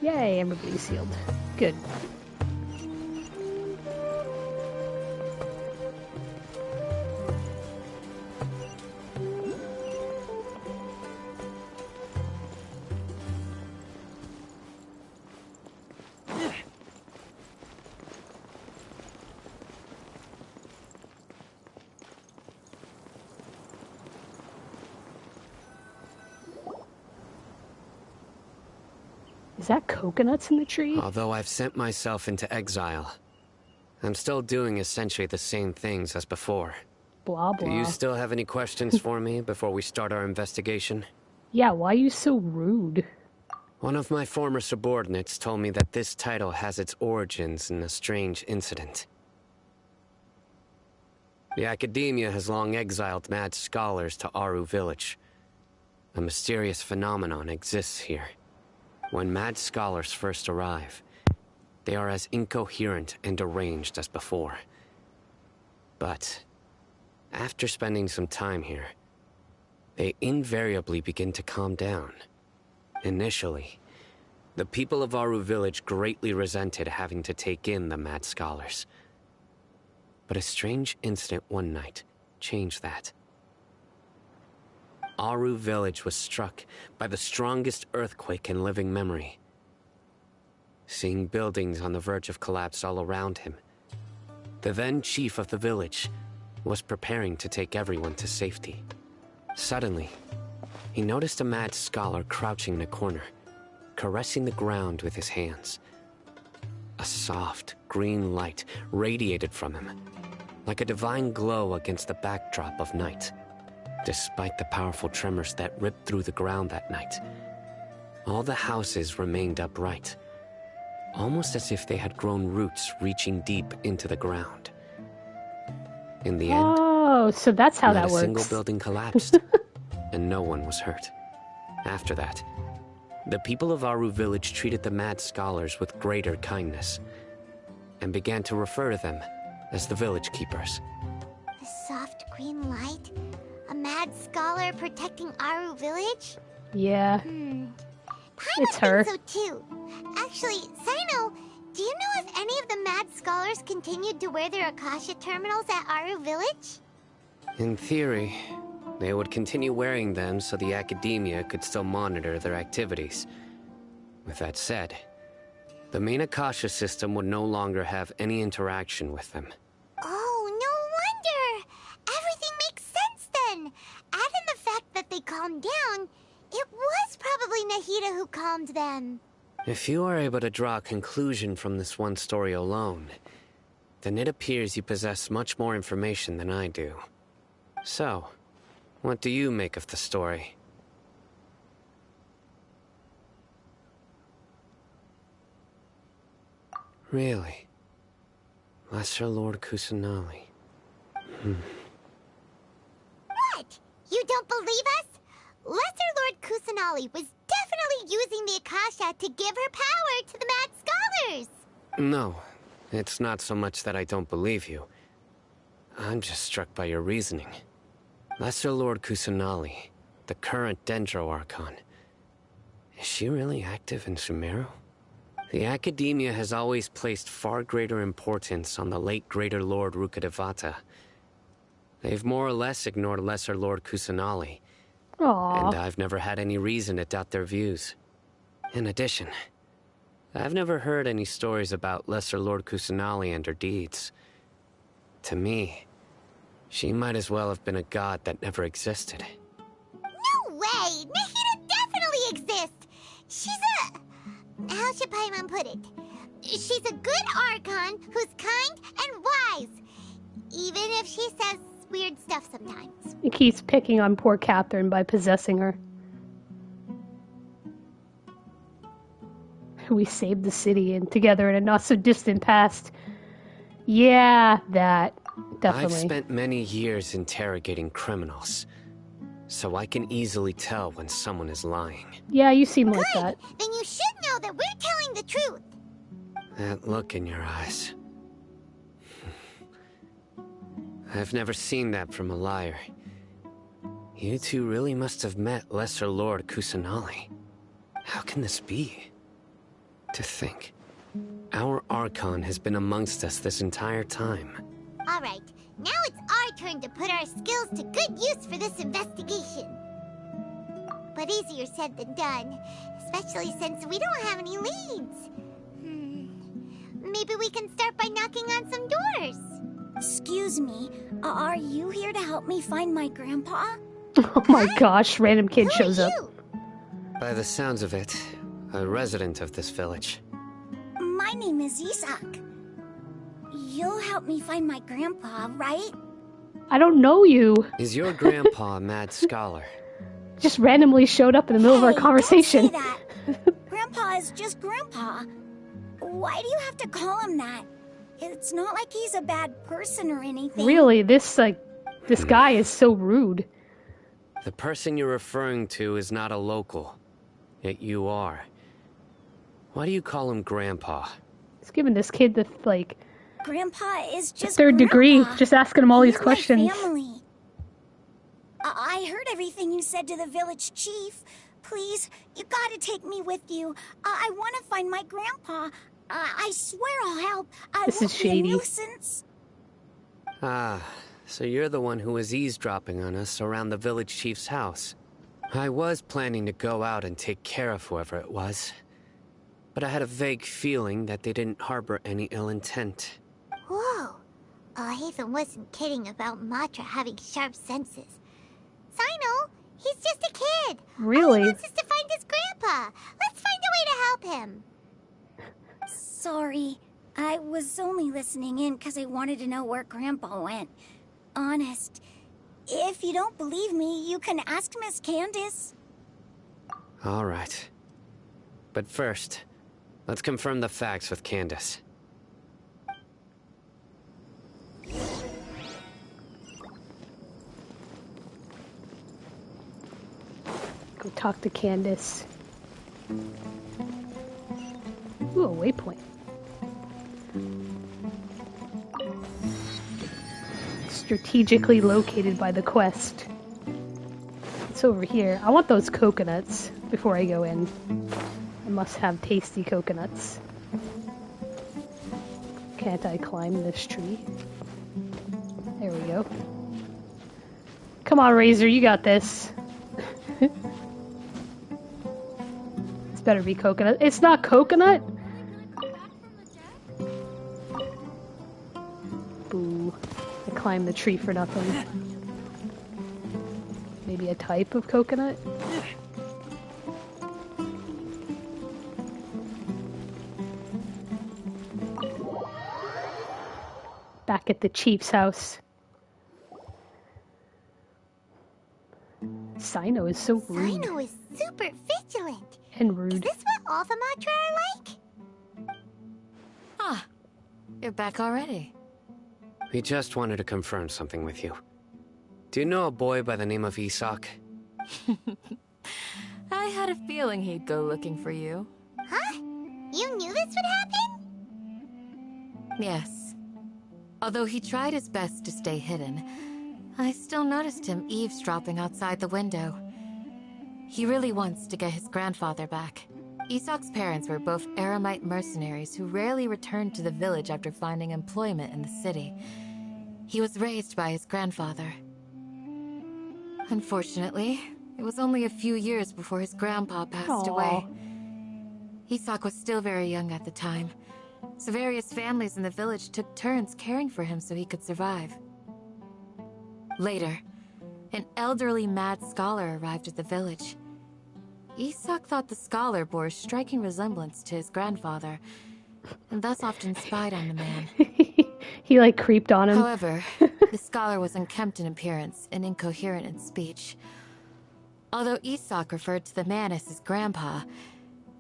Yay, everybody's healed. Good. Is that coconuts in the tree? Although I've sent myself into exile, I'm still doing essentially the same things as before. Blah, blah. Do you still have any questions for me before we start our investigation? Yeah, why are you so rude? One of my former subordinates told me that this title has its origins in a strange incident. The Academia has long exiled mad scholars to Aru Village. A mysterious phenomenon exists here. When mad scholars first arrive, they are as incoherent and deranged as before. But after spending some time here, they invariably begin to calm down. Initially, The people of Aru village greatly resented having to take in the mad scholars. But a strange incident one night changed that. Aru village was struck by the strongest earthquake in living memory. Seeing buildings on the verge of collapse all around him, the then chief of the village was preparing to take everyone to safety. Suddenly, he noticed a mad scholar crouching in a corner, caressing the ground with his hands. A soft, green light radiated from him, like a divine glow against the backdrop of night. Despite the powerful tremors that ripped through the ground that night, all the houses remained upright, almost as if they had grown roots reaching deep into the ground. In the end, oh, so that's how that not a works. single building collapsed, and no one was hurt. After that, the people of Aru village treated the mad scholars with greater kindness, and began to refer to them as the village keepers. The soft green light? A mad scholar protecting Aru village? Yeah. Paimon It's her. thinks so too. Actually, Sino, do you know if any of the mad scholars continued to wear their Akasha terminals at Aru village? In theory, they would continue wearing them so the academia could still monitor their activities. With that said, the main Akasha system would no longer have any interaction with them. Oh, no wonder! Everything makes sense then! Add in the fact that they calmed down, it was probably Nahida who calmed them. If you are able to draw a conclusion from this one story alone, then it appears you possess much more information than I do. So, what do you make of the story? Really? Lesser Lord Kusanali. What? You don't believe us? Lesser Lord Kusanali was definitely using the Akasha to give her power to the mad scholars! No, it's not so much that I don't believe you. I'm just struck by your reasoning. Lesser Lord Kusanali, the current Dendro Archon. Is she really active in Sumeru? The Academia has always placed far greater importance on the late Greater Lord Rukkhadevata. They've more or less ignored Lesser Lord Kusanali, Aww. and I've never had any reason to doubt their views. In addition, I've never heard any stories about Lesser Lord Kusanali and her deeds. To me, she might as well have been a god that never existed. No way! Nahida definitely exists! She's a... how should Paimon put it? She's a good Archon who's kind and wise. Even if she says weird stuff sometimes. He keeps picking on poor Catherine by possessing her. We saved the city and together in a not-so-distant past. Yeah, that. Definitely. I've spent many years interrogating criminals, so I can easily tell when someone is lying. Yeah, you seem like Good! that. Then you should know that we're telling the truth. That look in your eyes. I've never seen that from a liar. You two really must have met Lesser Lord Kusanali. How can this be? To think, our Archon has been amongst us this entire time. Alright, now it's our turn to put our skills to good use for this investigation. But easier said than done, especially since we don't have any leads. Maybe we can start by knocking on some doors. Excuse me, are you here to help me find my grandpa? Oh my gosh, random kid shows up. By the sounds of it, a resident of this village. My name is Isak. You'll help me find my grandpa, right? I don't know you. Is your grandpa a mad scholar? Just randomly showed up in the middle of our conversation. Don't say that. Grandpa is just Grandpa. Why do you have to call him that? It's not like he's a bad person or anything. Really, this guy is so rude. The person you're referring to is not a local, yet you are. Why do you call him Grandpa? It's giving this kid the, Grandpa is just third degree, just asking him all these He's questions. My family. I heard everything you said to the village chief. Please, you gotta take me with you. I want to find my grandpa. I swear I'll help. I This won't is be a shady. nuisance. Ah, so you're the one who was eavesdropping on us around the village chief's house. I was planning to go out and take care of whoever it was, but I had a vague feeling that they didn't harbor any ill intent. Whoa. Hatham wasn't kidding about Matra having sharp senses. Sino, he's just a kid. All Really? he wants is to find his grandpa. Let's find a way to help him. Sorry, I was only listening in because I wanted to know where Grandpa went. Honest. If you don't believe me, you can ask Miss Candace. All right. But first, let's confirm the facts with Candace. Go talk to Candace. Ooh, a waypoint. Strategically located by the quest. It's over here. I want those coconuts before I go in. I must have tasty coconuts. Can't I climb this tree? There we go. Come on, Razor, you got this. This better be coconut. It's not coconut? Boo. I climbed the tree for nothing. Maybe a type of coconut? Back at the chief's house. Sino is so rude. Sino is super vigilant. And rude. Is this what all the Matra are like? Ah, you're back already. We just wanted to confirm something with you. Do you know a boy by the name of Isak? I had a feeling he'd go looking for you. Huh? You knew this would happen? Yes. Although he tried his best to stay hidden, I still noticed him eavesdropping outside the window. He really wants to get his grandfather back. Isak's parents were both Aramite mercenaries who rarely returned to the village after finding employment in the city. He was raised by his grandfather. Unfortunately, it was only a few years before his grandpa passed away. Isak was still very young at the time, so various families in the village took turns caring for him so he could survive. Later, an elderly mad scholar arrived at the village. Isak thought the scholar bore a striking resemblance to his grandfather, and thus often spied on the man. He like creeped on him. However, the scholar was unkempt in appearance and incoherent in speech. Although Isak referred to the man as his grandpa,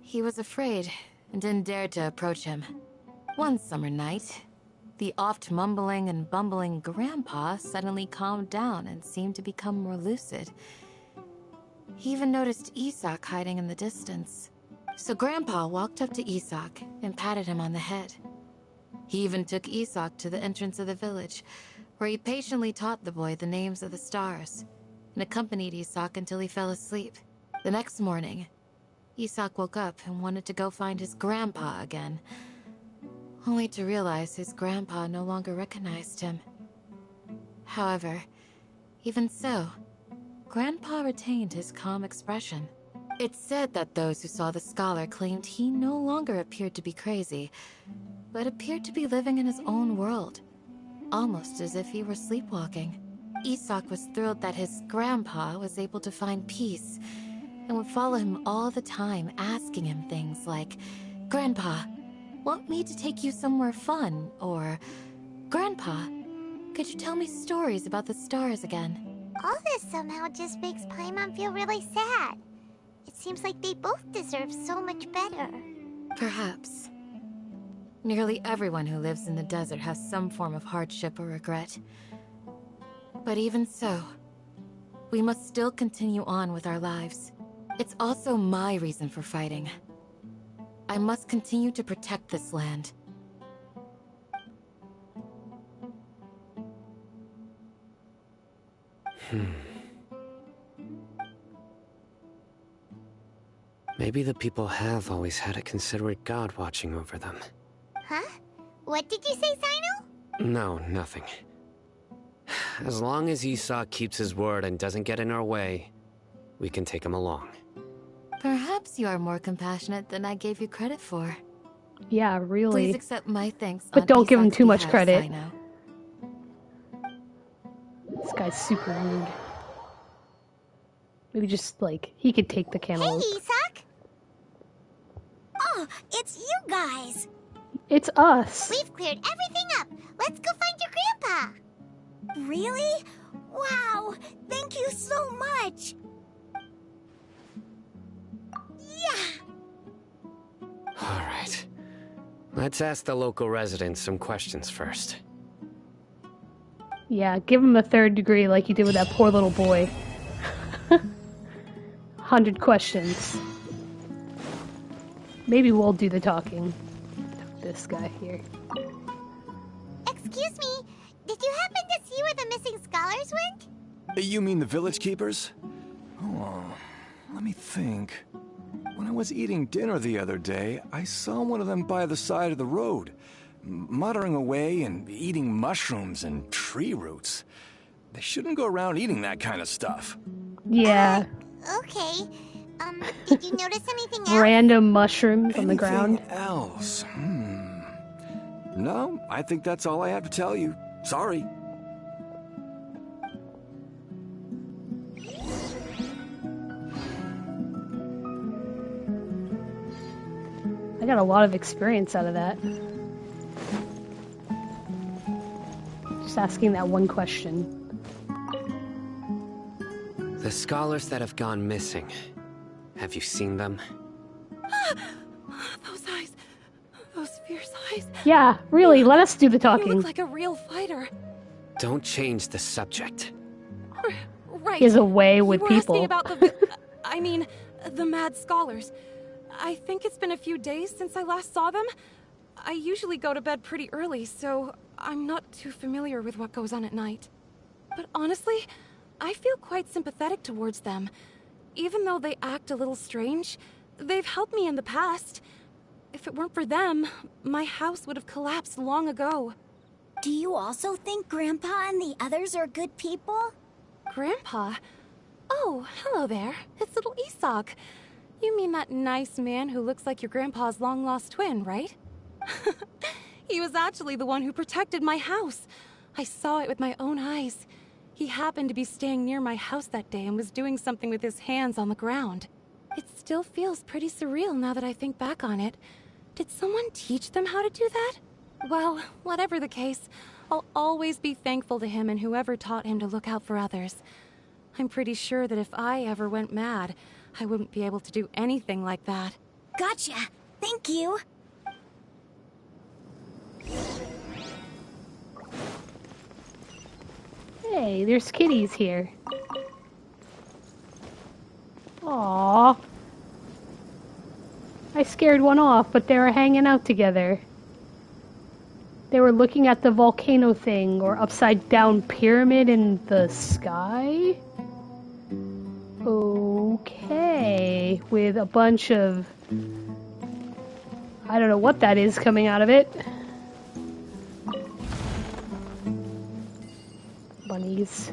he was afraid and didn't dare to approach him. One summer night, the oft mumbling and bumbling grandpa suddenly calmed down and seemed to become more lucid. He even noticed Isak hiding in the distance. So Grandpa walked up to Isak and patted him on the head. He even took Isak to the entrance of the village, where he patiently taught the boy the names of the stars, and accompanied Isak until he fell asleep. The next morning, Isak woke up and wanted to go find his grandpa again, only to realize his grandpa no longer recognized him. However, even so, Grandpa retained his calm expression. It's said that those who saw the scholar claimed he no longer appeared to be crazy, but appeared to be living in his own world, almost as if he were sleepwalking. Isak was thrilled that his grandpa was able to find peace, and would follow him all the time, asking him things like, "Grandpa, want me to take you somewhere fun?" Or, "Grandpa, could you tell me stories about the stars again?" All this somehow just makes Paimon feel really sad. It seems like they both deserve so much better. Perhaps. Nearly everyone who lives in the desert has some form of hardship or regret. But even so, we must still continue on with our lives. It's also my reason for fighting. I must continue to protect this land. Maybe the people have always had a considerate god watching over them. Huh? What did you say, Sino? No, nothing. As long as Esau keeps his word and doesn't get in our way, we can take him along. Perhaps you are more compassionate than I gave you credit for. Yeah, really. Please accept my thanks But on don't give him Isak's too much behalf, credit. Sino. This guy's super rude. Maybe just, like, he could take the cantaloupe. Hey, Isak! Oh, it's you guys! It's us. We've cleared everything up. Let's go find your grandpa. Really? Wow! Thank you so much! Yeah! Alright. Let's ask the local residents some questions first. Yeah, give him a 3rd degree like you did with that poor little boy. 100 questions. Maybe we'll do the talking. This guy here. Excuse me, did you happen to see where the missing scholars went? You mean the village keepers? Oh, let me think. When I was eating dinner the other day, I saw one of them by the side of the road, muttering away and eating mushrooms and tree roots. They shouldn't go around eating that kind of stuff. Yeah. Okay. Did you notice anything else? Random mushrooms on the ground. Anything else? No, I think that's all I have to tell you. Sorry. I got a lot of experience out of that. Just asking that one question. The scholars that have gone missing, have you seen them? Those eyes. Those fierce eyes. Yeah, really, let us do the You talking. look like a real fighter. Don't change the subject. Right. He has a way with you were people. asking about the... I mean, the mad scholars. I think it's been a few days since I last saw them. I usually go to bed pretty early, so I'm not too familiar with what goes on at night. But honestly, I feel quite sympathetic towards them. Even though they act a little strange, they've helped me in the past. If it weren't for them, my house would have collapsed long ago. Do you also think Grandpa and the others are good people? Grandpa? Oh, hello there. It's little Isak. You mean that nice man who looks like your grandpa's long-lost twin, right? He was actually the one who protected my house. I saw it with my own eyes. He happened to be staying near my house that day and was doing something with his hands on the ground. It still feels pretty surreal now that I think back on it. Did someone teach them how to do that? Well, whatever the case, I'll always be thankful to him and whoever taught him to look out for others. I'm pretty sure that if I ever went mad, I wouldn't be able to do anything like that. Gotcha. Thank you. Hey, there's kitties here. Aww. I scared one off, but they were hanging out together. They were looking at the volcano thing, or upside down pyramid in the sky? Okay. With a bunch of... I don't know what that is coming out of it. Bunnies.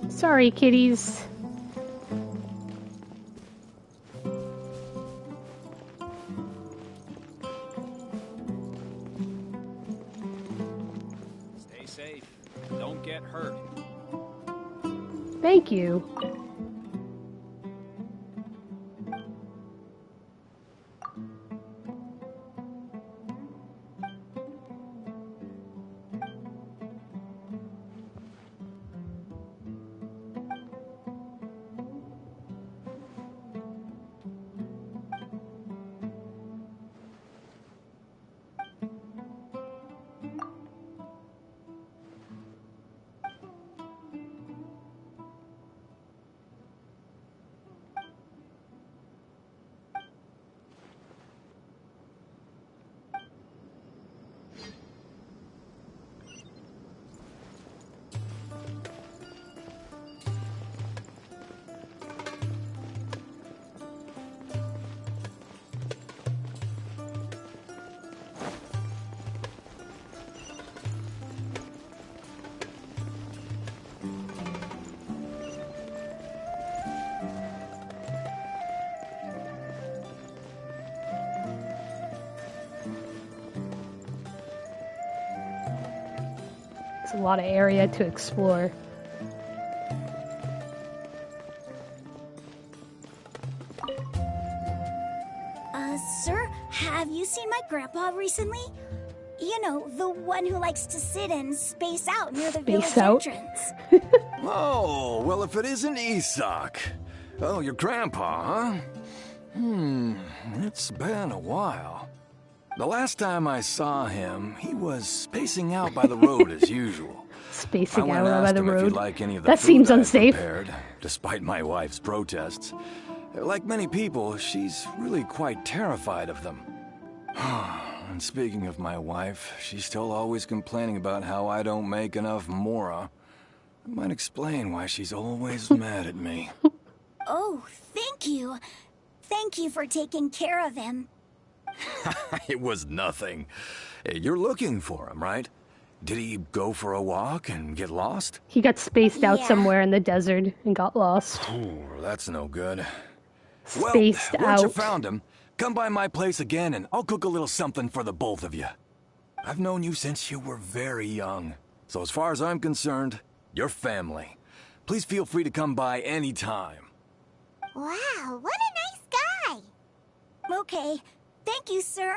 Sorry, kitties. Stay safe. Don't get hurt. Thank you. a lot of area to explore. Sir, have you seen my grandpa recently? You know, the one who likes to sit and space out near the village entrance. Oh, well, if it isn't Isak. Oh, your grandpa, huh? It's been a while. The last time I saw him, he was spacing out by the road as usual. Spacing out by the road? Like any of the that food seems I'd unsafe. Prepared, despite my wife's protests. Like many people, she's really quite terrified of them. And speaking of my wife, she's still always complaining about how I don't make enough mora. That might explain why she's always mad at me. Oh, thank you. Thank you for taking care of him. It was nothing. Hey, you're looking for him, right? Did he go for a walk and get lost? He got spaced out somewhere in the desert and got lost. Oh, that's no good. Spaced well, once you out. found him, come by my place again and I'll cook a little something for the both of you. I've known you since you were very young. So as far as I'm concerned, you're family. Please feel free to come by anytime. Wow, what a nice guy! Okay, thank you, sir.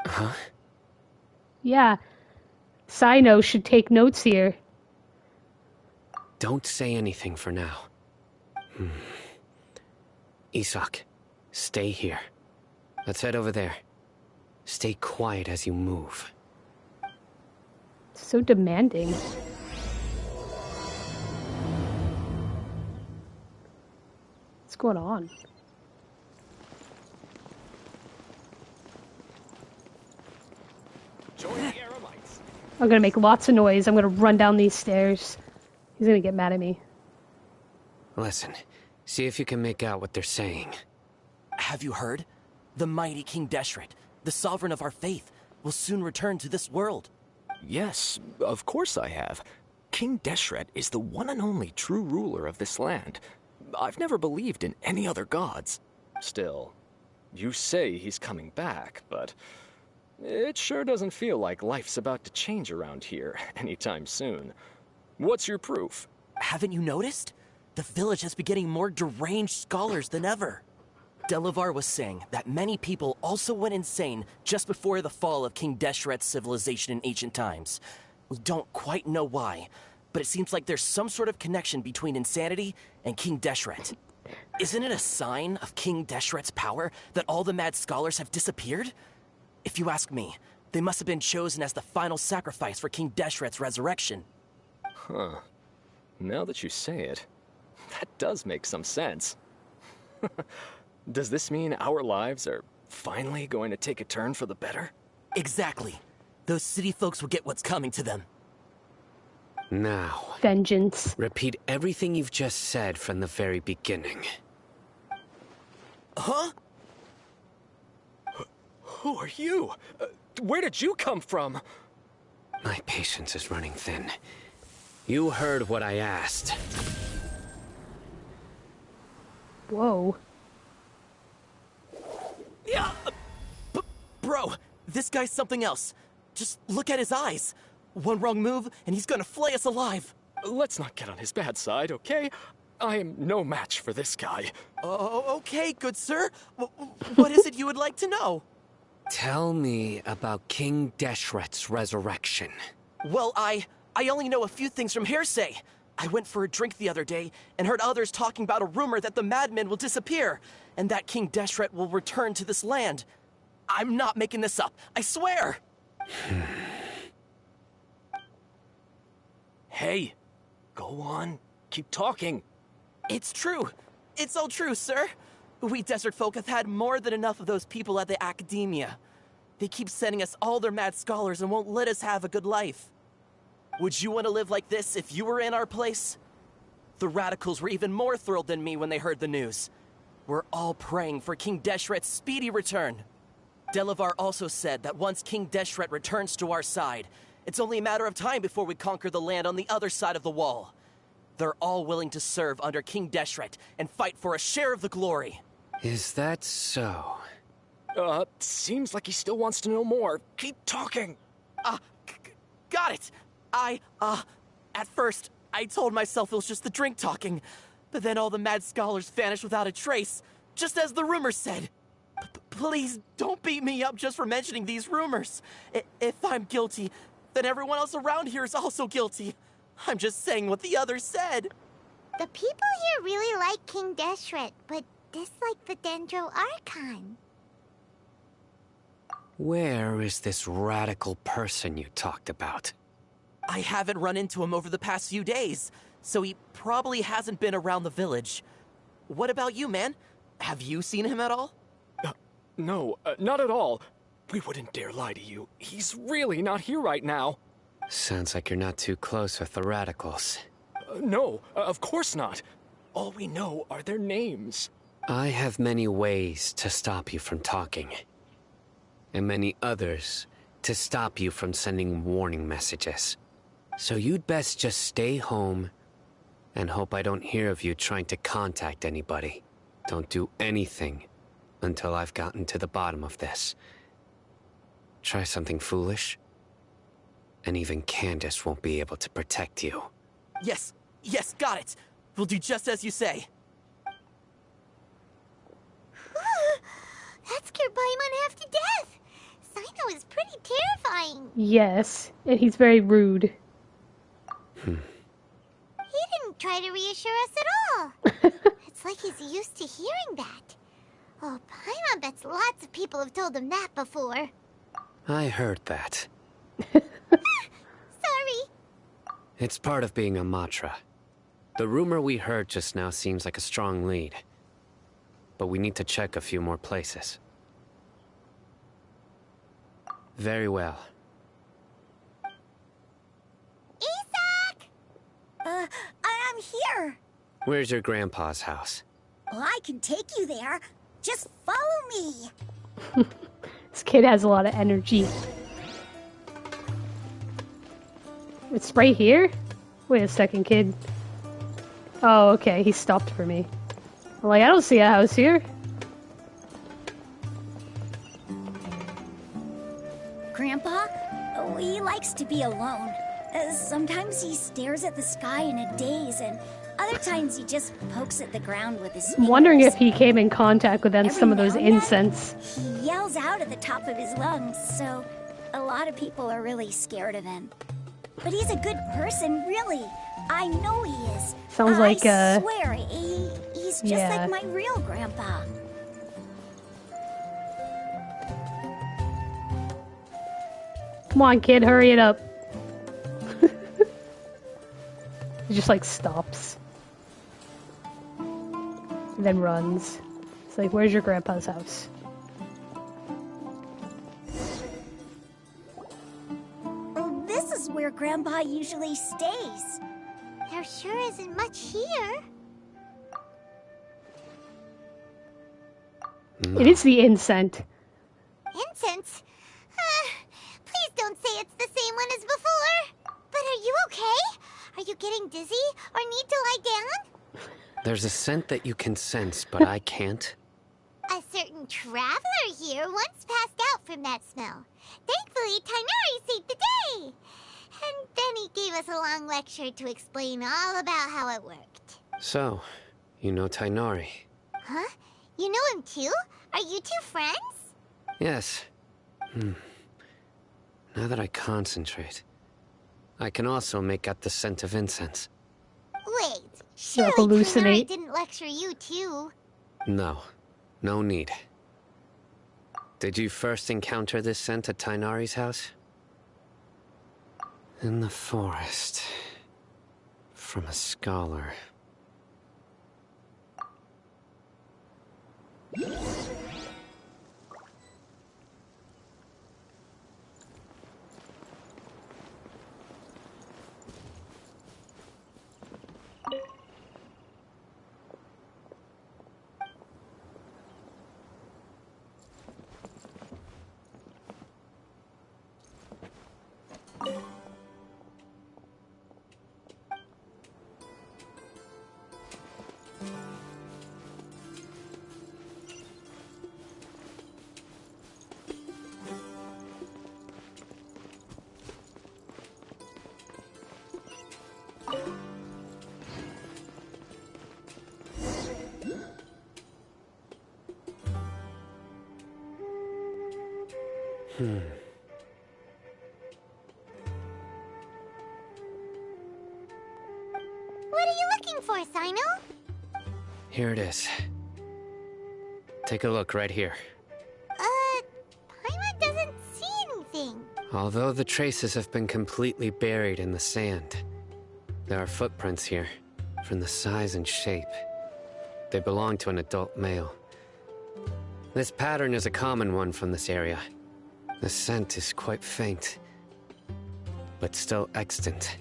Huh? Yeah. Sino should take notes here. Don't say anything for now. Isak, stay here. Let's head over there. Stay quiet as you move. So demanding. What's going on? I'm gonna make lots of noise. I'm gonna run down these stairs. He's gonna get mad at me. Listen, see if you can make out what they're saying. Have you heard? The mighty King Deshret, the sovereign of our faith, will soon return to this world. Yes, of course I have. King Deshret is the one and only true ruler of this land. I've never believed in any other gods. Still, you say he's coming back, but it sure doesn't feel like life's about to change around here anytime soon. What's your proof? Haven't you noticed? The village has been getting more deranged scholars than ever. Delavar was saying that many people also went insane just before the fall of King Deshret's civilization in ancient times. We don't quite know why, but it seems like there's some sort of connection between insanity and King Deshret. Isn't it a sign of King Deshret's power that all the mad scholars have disappeared? If you ask me, they must have been chosen as the final sacrifice for King Deshret's resurrection. Huh. Now that you say it, that does make some sense. Does this mean our lives are finally going to take a turn for the better? Exactly. Those city folks will get what's coming to them. Now, vengeance. Repeat everything you've just said from the very beginning. Huh? Who are you? Where did you come from? My patience is running thin. You heard what I asked. Whoa. Yeah, bro, this guy's something else. Just look at his eyes. One wrong move, and he's gonna flay us alive. Let's not get on his bad side, okay? I am no match for this guy. Oh, okay, good sir. What is it you would like to know? Tell me about King Deshret's resurrection. Well, I only know a few things from hearsay. I went for a drink the other day and heard others talking about a rumor that the madmen will disappear and that King Deshret will return to this land. I'm not making this up, I swear! Hey, go on, keep talking. It's true. It's all true, sir. We desert folk have had more than enough of those people at the academia. They keep sending us all their mad scholars and won't let us have a good life. Would you want to live like this if you were in our place? The radicals were even more thrilled than me when they heard the news. We're all praying for King Deshret's speedy return. Delavar also said that once King Deshret returns to our side, it's only a matter of time before we conquer the land on the other side of the wall. They're all willing to serve under King Deshret and fight for a share of the glory. Is that so? Seems like he still wants to know more. Keep talking. Got it. At first, I told myself it was just the drink talking, but then all the mad scholars vanished without a trace, just as the rumors said. Please don't beat me up just for mentioning these rumors. If I'm guilty, then everyone else around here is also guilty. I'm just saying what the others said. The people here really like King Deshret, but dislike the Dendro Archon. Where is this radical person you talked about? I haven't run into him over the past few days, so he probably hasn't been around the village. What about you, man? Have you seen him at all? No, not at all. We wouldn't dare lie to you. He's really not here right now. Sounds like you're not too close with the radicals. No, of course not. All we know are their names. I have many ways to stop you from talking. And many others to stop you from sending warning messages. So you'd best just stay home and hope I don't hear of you trying to contact anybody. Don't do anything until I've gotten to the bottom of this. Try something foolish, and even Candace won't be able to protect you. Yes, got it. We'll do just as you say. That scared Paimon half to death. Sino is pretty terrifying. Yes, and he's very rude. He didn't try to reassure us at all. It's like he's used to hearing that. Oh, Paimon bets lots of people have told him that before. I heard that. Sorry. It's part of being a Matra. The rumor we heard just now seems like a strong lead. But we need to check a few more places. Very well. Isaac! I'm here. Where's your grandpa's house? Well, I can take you there. Just follow me. This kid has a lot of energy. It's right here? Wait a second, kid. Oh, okay, he stopped for me. I'm like, I don't see a house here. Grandpa? Oh, he likes to be alone. Sometimes he stares at the sky in a daze, and other times he just pokes at the ground with his fingers. I'm wondering if he came in contact with Every some of those now and then, incense. He yells out at the top of his lungs, so a lot of people are really scared of him. But he's a good person, really. I know he is. Sounds like, I swear, he's just yeah. like my real grandpa. Come on, kid, hurry it up. He just, like, stops. And then runs. It's like, where's your grandpa's house? Well, this is where Grandpa usually stays. There sure isn't much here. It is the incense. Incense? Please don't say it's the same one as before. But are you okay? Are you getting dizzy or need to lie down? There's a scent that you can sense, but I can't. A certain traveler here once passed out from that smell. Thankfully, Tainari saved the day. And then he gave us a long lecture to explain all about how it worked. So, you know Tainari? Huh? You know him too? Are you two friends? Yes. Now that I concentrate, I can also make out the scent of incense. Wait, surely hallucinate. Tainari didn't lecture you too. No, no need. Did you first encounter this scent at Tainari's house? In the forest. From a scholar. What are you looking for, Sino? Here it is. Take a look right here. Paimon doesn't see anything. Although the traces have been completely buried in the sand, there are footprints here, from the size and shape. They belong to an adult male. This pattern is a common one from this area. The scent is quite faint, but still extant.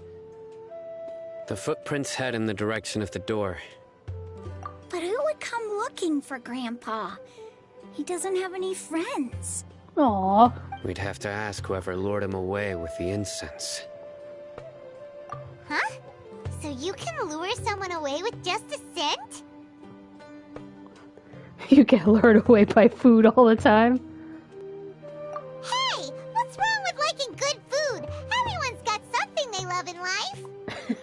The footprints head in the direction of the door. But who would come looking for Grandpa? He doesn't have any friends. Aww. We'd have to ask whoever lured him away with the incense. Huh? So you can lure someone away with just a scent? You get lured away by food all the time. Hey, what's wrong with liking good food? Everyone's got something they love in life.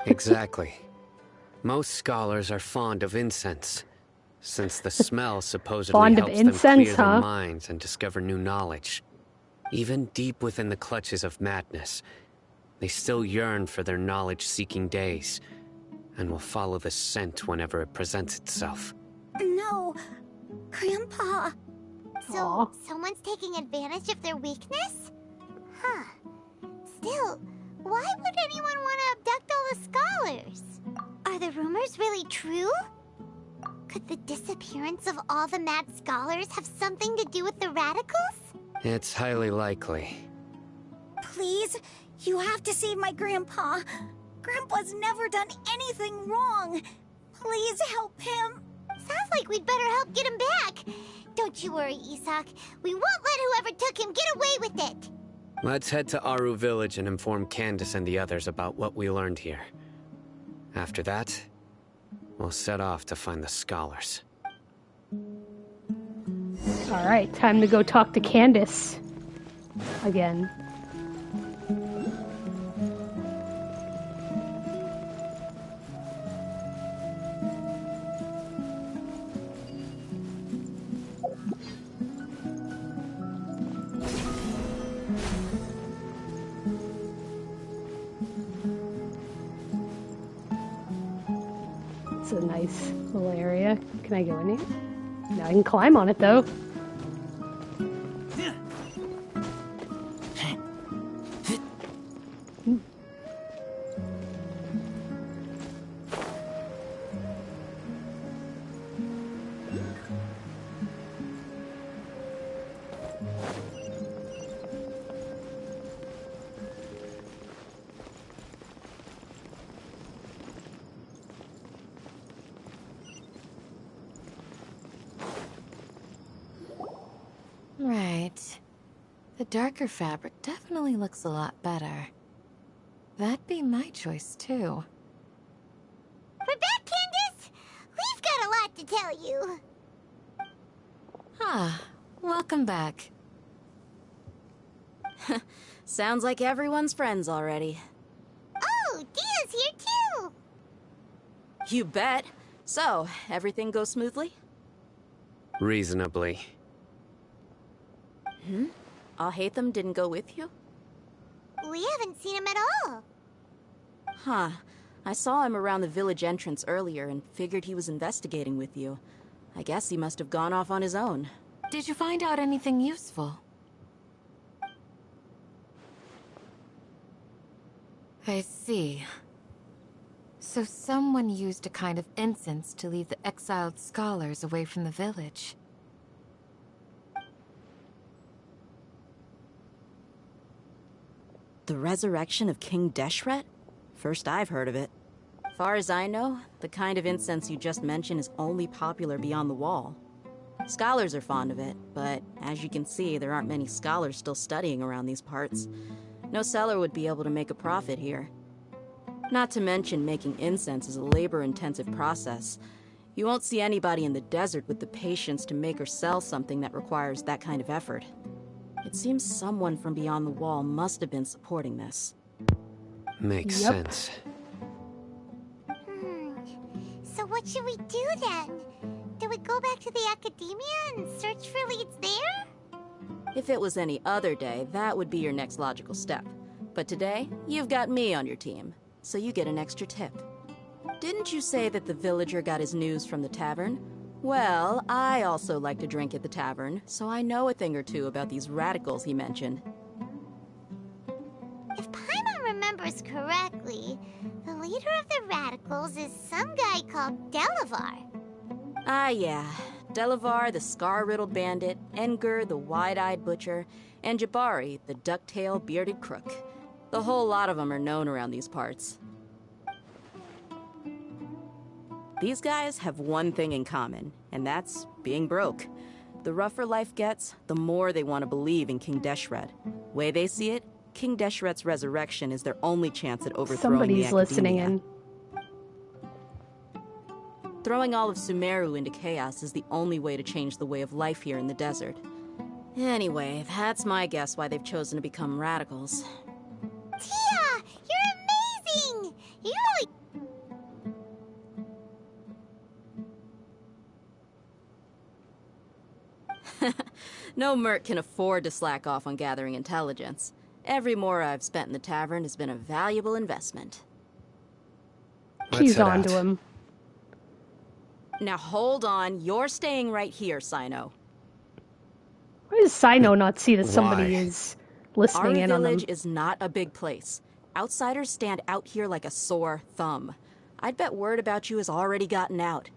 Exactly. Most scholars are fond of incense, since the smell supposedly Fond of helps them incense, clear their huh? minds and discover new knowledge. Even deep within the clutches of madness, they still yearn for their knowledge-seeking days, and will follow the scent whenever it presents itself. No, Grandpa. So, someone's taking advantage of their weakness? Huh. Still, why would anyone want to abduct all the scholars? Are the rumors really true? Could the disappearance of all the mad scholars have something to do with the radicals? It's highly likely. Please, you have to save my Grandpa. Grandpa's never done anything wrong. Please help him. Sounds like we'd better help get him back. Don't you worry, Isak. We won't let whoever took him get away with it. Let's head to Aru Village and inform Candace and the others about what we learned here. After that, we'll set off to find the scholars. Alright, time to go talk to Candace. Again. It's a nice little area. Can I go in here? No, I can climb on it though. Right. The darker fabric definitely looks a lot better. That'd be my choice, too. We're back, Candace! We've got a lot to tell you. Ah, welcome back. Sounds like everyone's friends already. Oh, Dia's here too! You bet. So, everything goes smoothly? Reasonably. Alhaitham didn't go with you? We haven't seen him at all. Huh. I saw him around the village entrance earlier and figured he was investigating with you. I guess he must have gone off on his own. Did you find out anything useful? I see. So someone used a kind of incense to lead the exiled scholars away from the village. The resurrection of King Deshret? First I've heard of it. Far as I know, the kind of incense you just mentioned is only popular beyond the wall. Scholars are fond of it, but as you can see, there aren't many scholars still studying around these parts. No seller would be able to make a profit here. Not to mention, making incense is a labor-intensive process. You won't see anybody in the desert with the patience to make or sell something that requires that kind of effort. It seems someone from beyond the wall must have been supporting this. Makes sense. So what should we do then? Do we go back to the academia and search for leads there? If it was any other day, that would be your next logical step. But today, you've got me on your team, so you get an extra tip. Didn't you say that the villager got his news from the tavern? Well, I also like to drink at the tavern, so I know a thing or two about these radicals he mentioned. If Paimon remembers correctly, the leader of the radicals is some guy called Delavar. Ah, yeah. Delavar, the scar-riddled bandit, Engur, the wide-eyed butcher, and Jabari, the duck-tailed bearded crook. The whole lot of them are known around these parts. These guys have one thing in common, and that's being broke. The rougher life gets, the more they want to believe in King Deshret. Way they see it, King Deshret's resurrection is their only chance at overthrowing Somebody's the listening Academia. in. Throwing all of Sumeru into chaos is the only way to change the way of life here in the desert. Anyway, that's my guess why they've chosen to become radicals. Tia, you're amazing! You like... No merc can afford to slack off on gathering intelligence. Every mora I've spent in the tavern has been a valuable investment. He's on to him. Now hold on, you're staying right here, Sino. Why does Sino not see that somebody Why? is listening in Our on them? village is not a big place. Outsiders stand out here like a sore thumb. I'd bet word about you has already gotten out.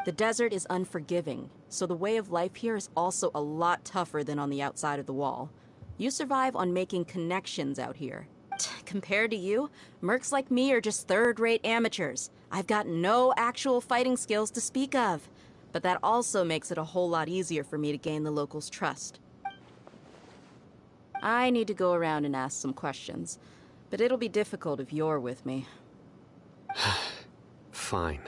The desert is unforgiving, so the way of life here is also a lot tougher than on the outside of the wall. You survive on making connections out here. Compared to you, mercs like me are just third-rate amateurs. I've got no actual fighting skills to speak of. But that also makes it a whole lot easier for me to gain the locals' trust. I need to go around and ask some questions, but it'll be difficult if you're with me. Fine.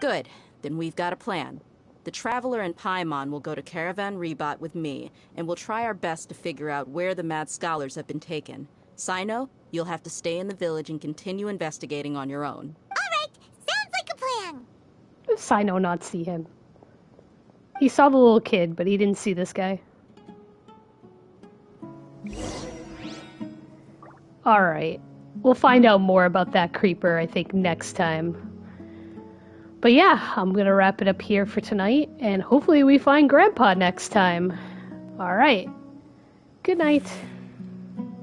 Good. Then we've got a plan. The Traveler and Paimon will go to Caravan Rebot with me, and we'll try our best to figure out where the Mad Scholars have been taken. Sino, you'll have to stay in the village and continue investigating on your own. Alright, sounds like a plan! How does Sino not see him? He saw the little kid, but he didn't see this guy. Alright. We'll find out more about that creeper, I think, next time. But yeah, I'm gonna wrap it up here for tonight, and hopefully we find Grandpa next time. Alright. Good night.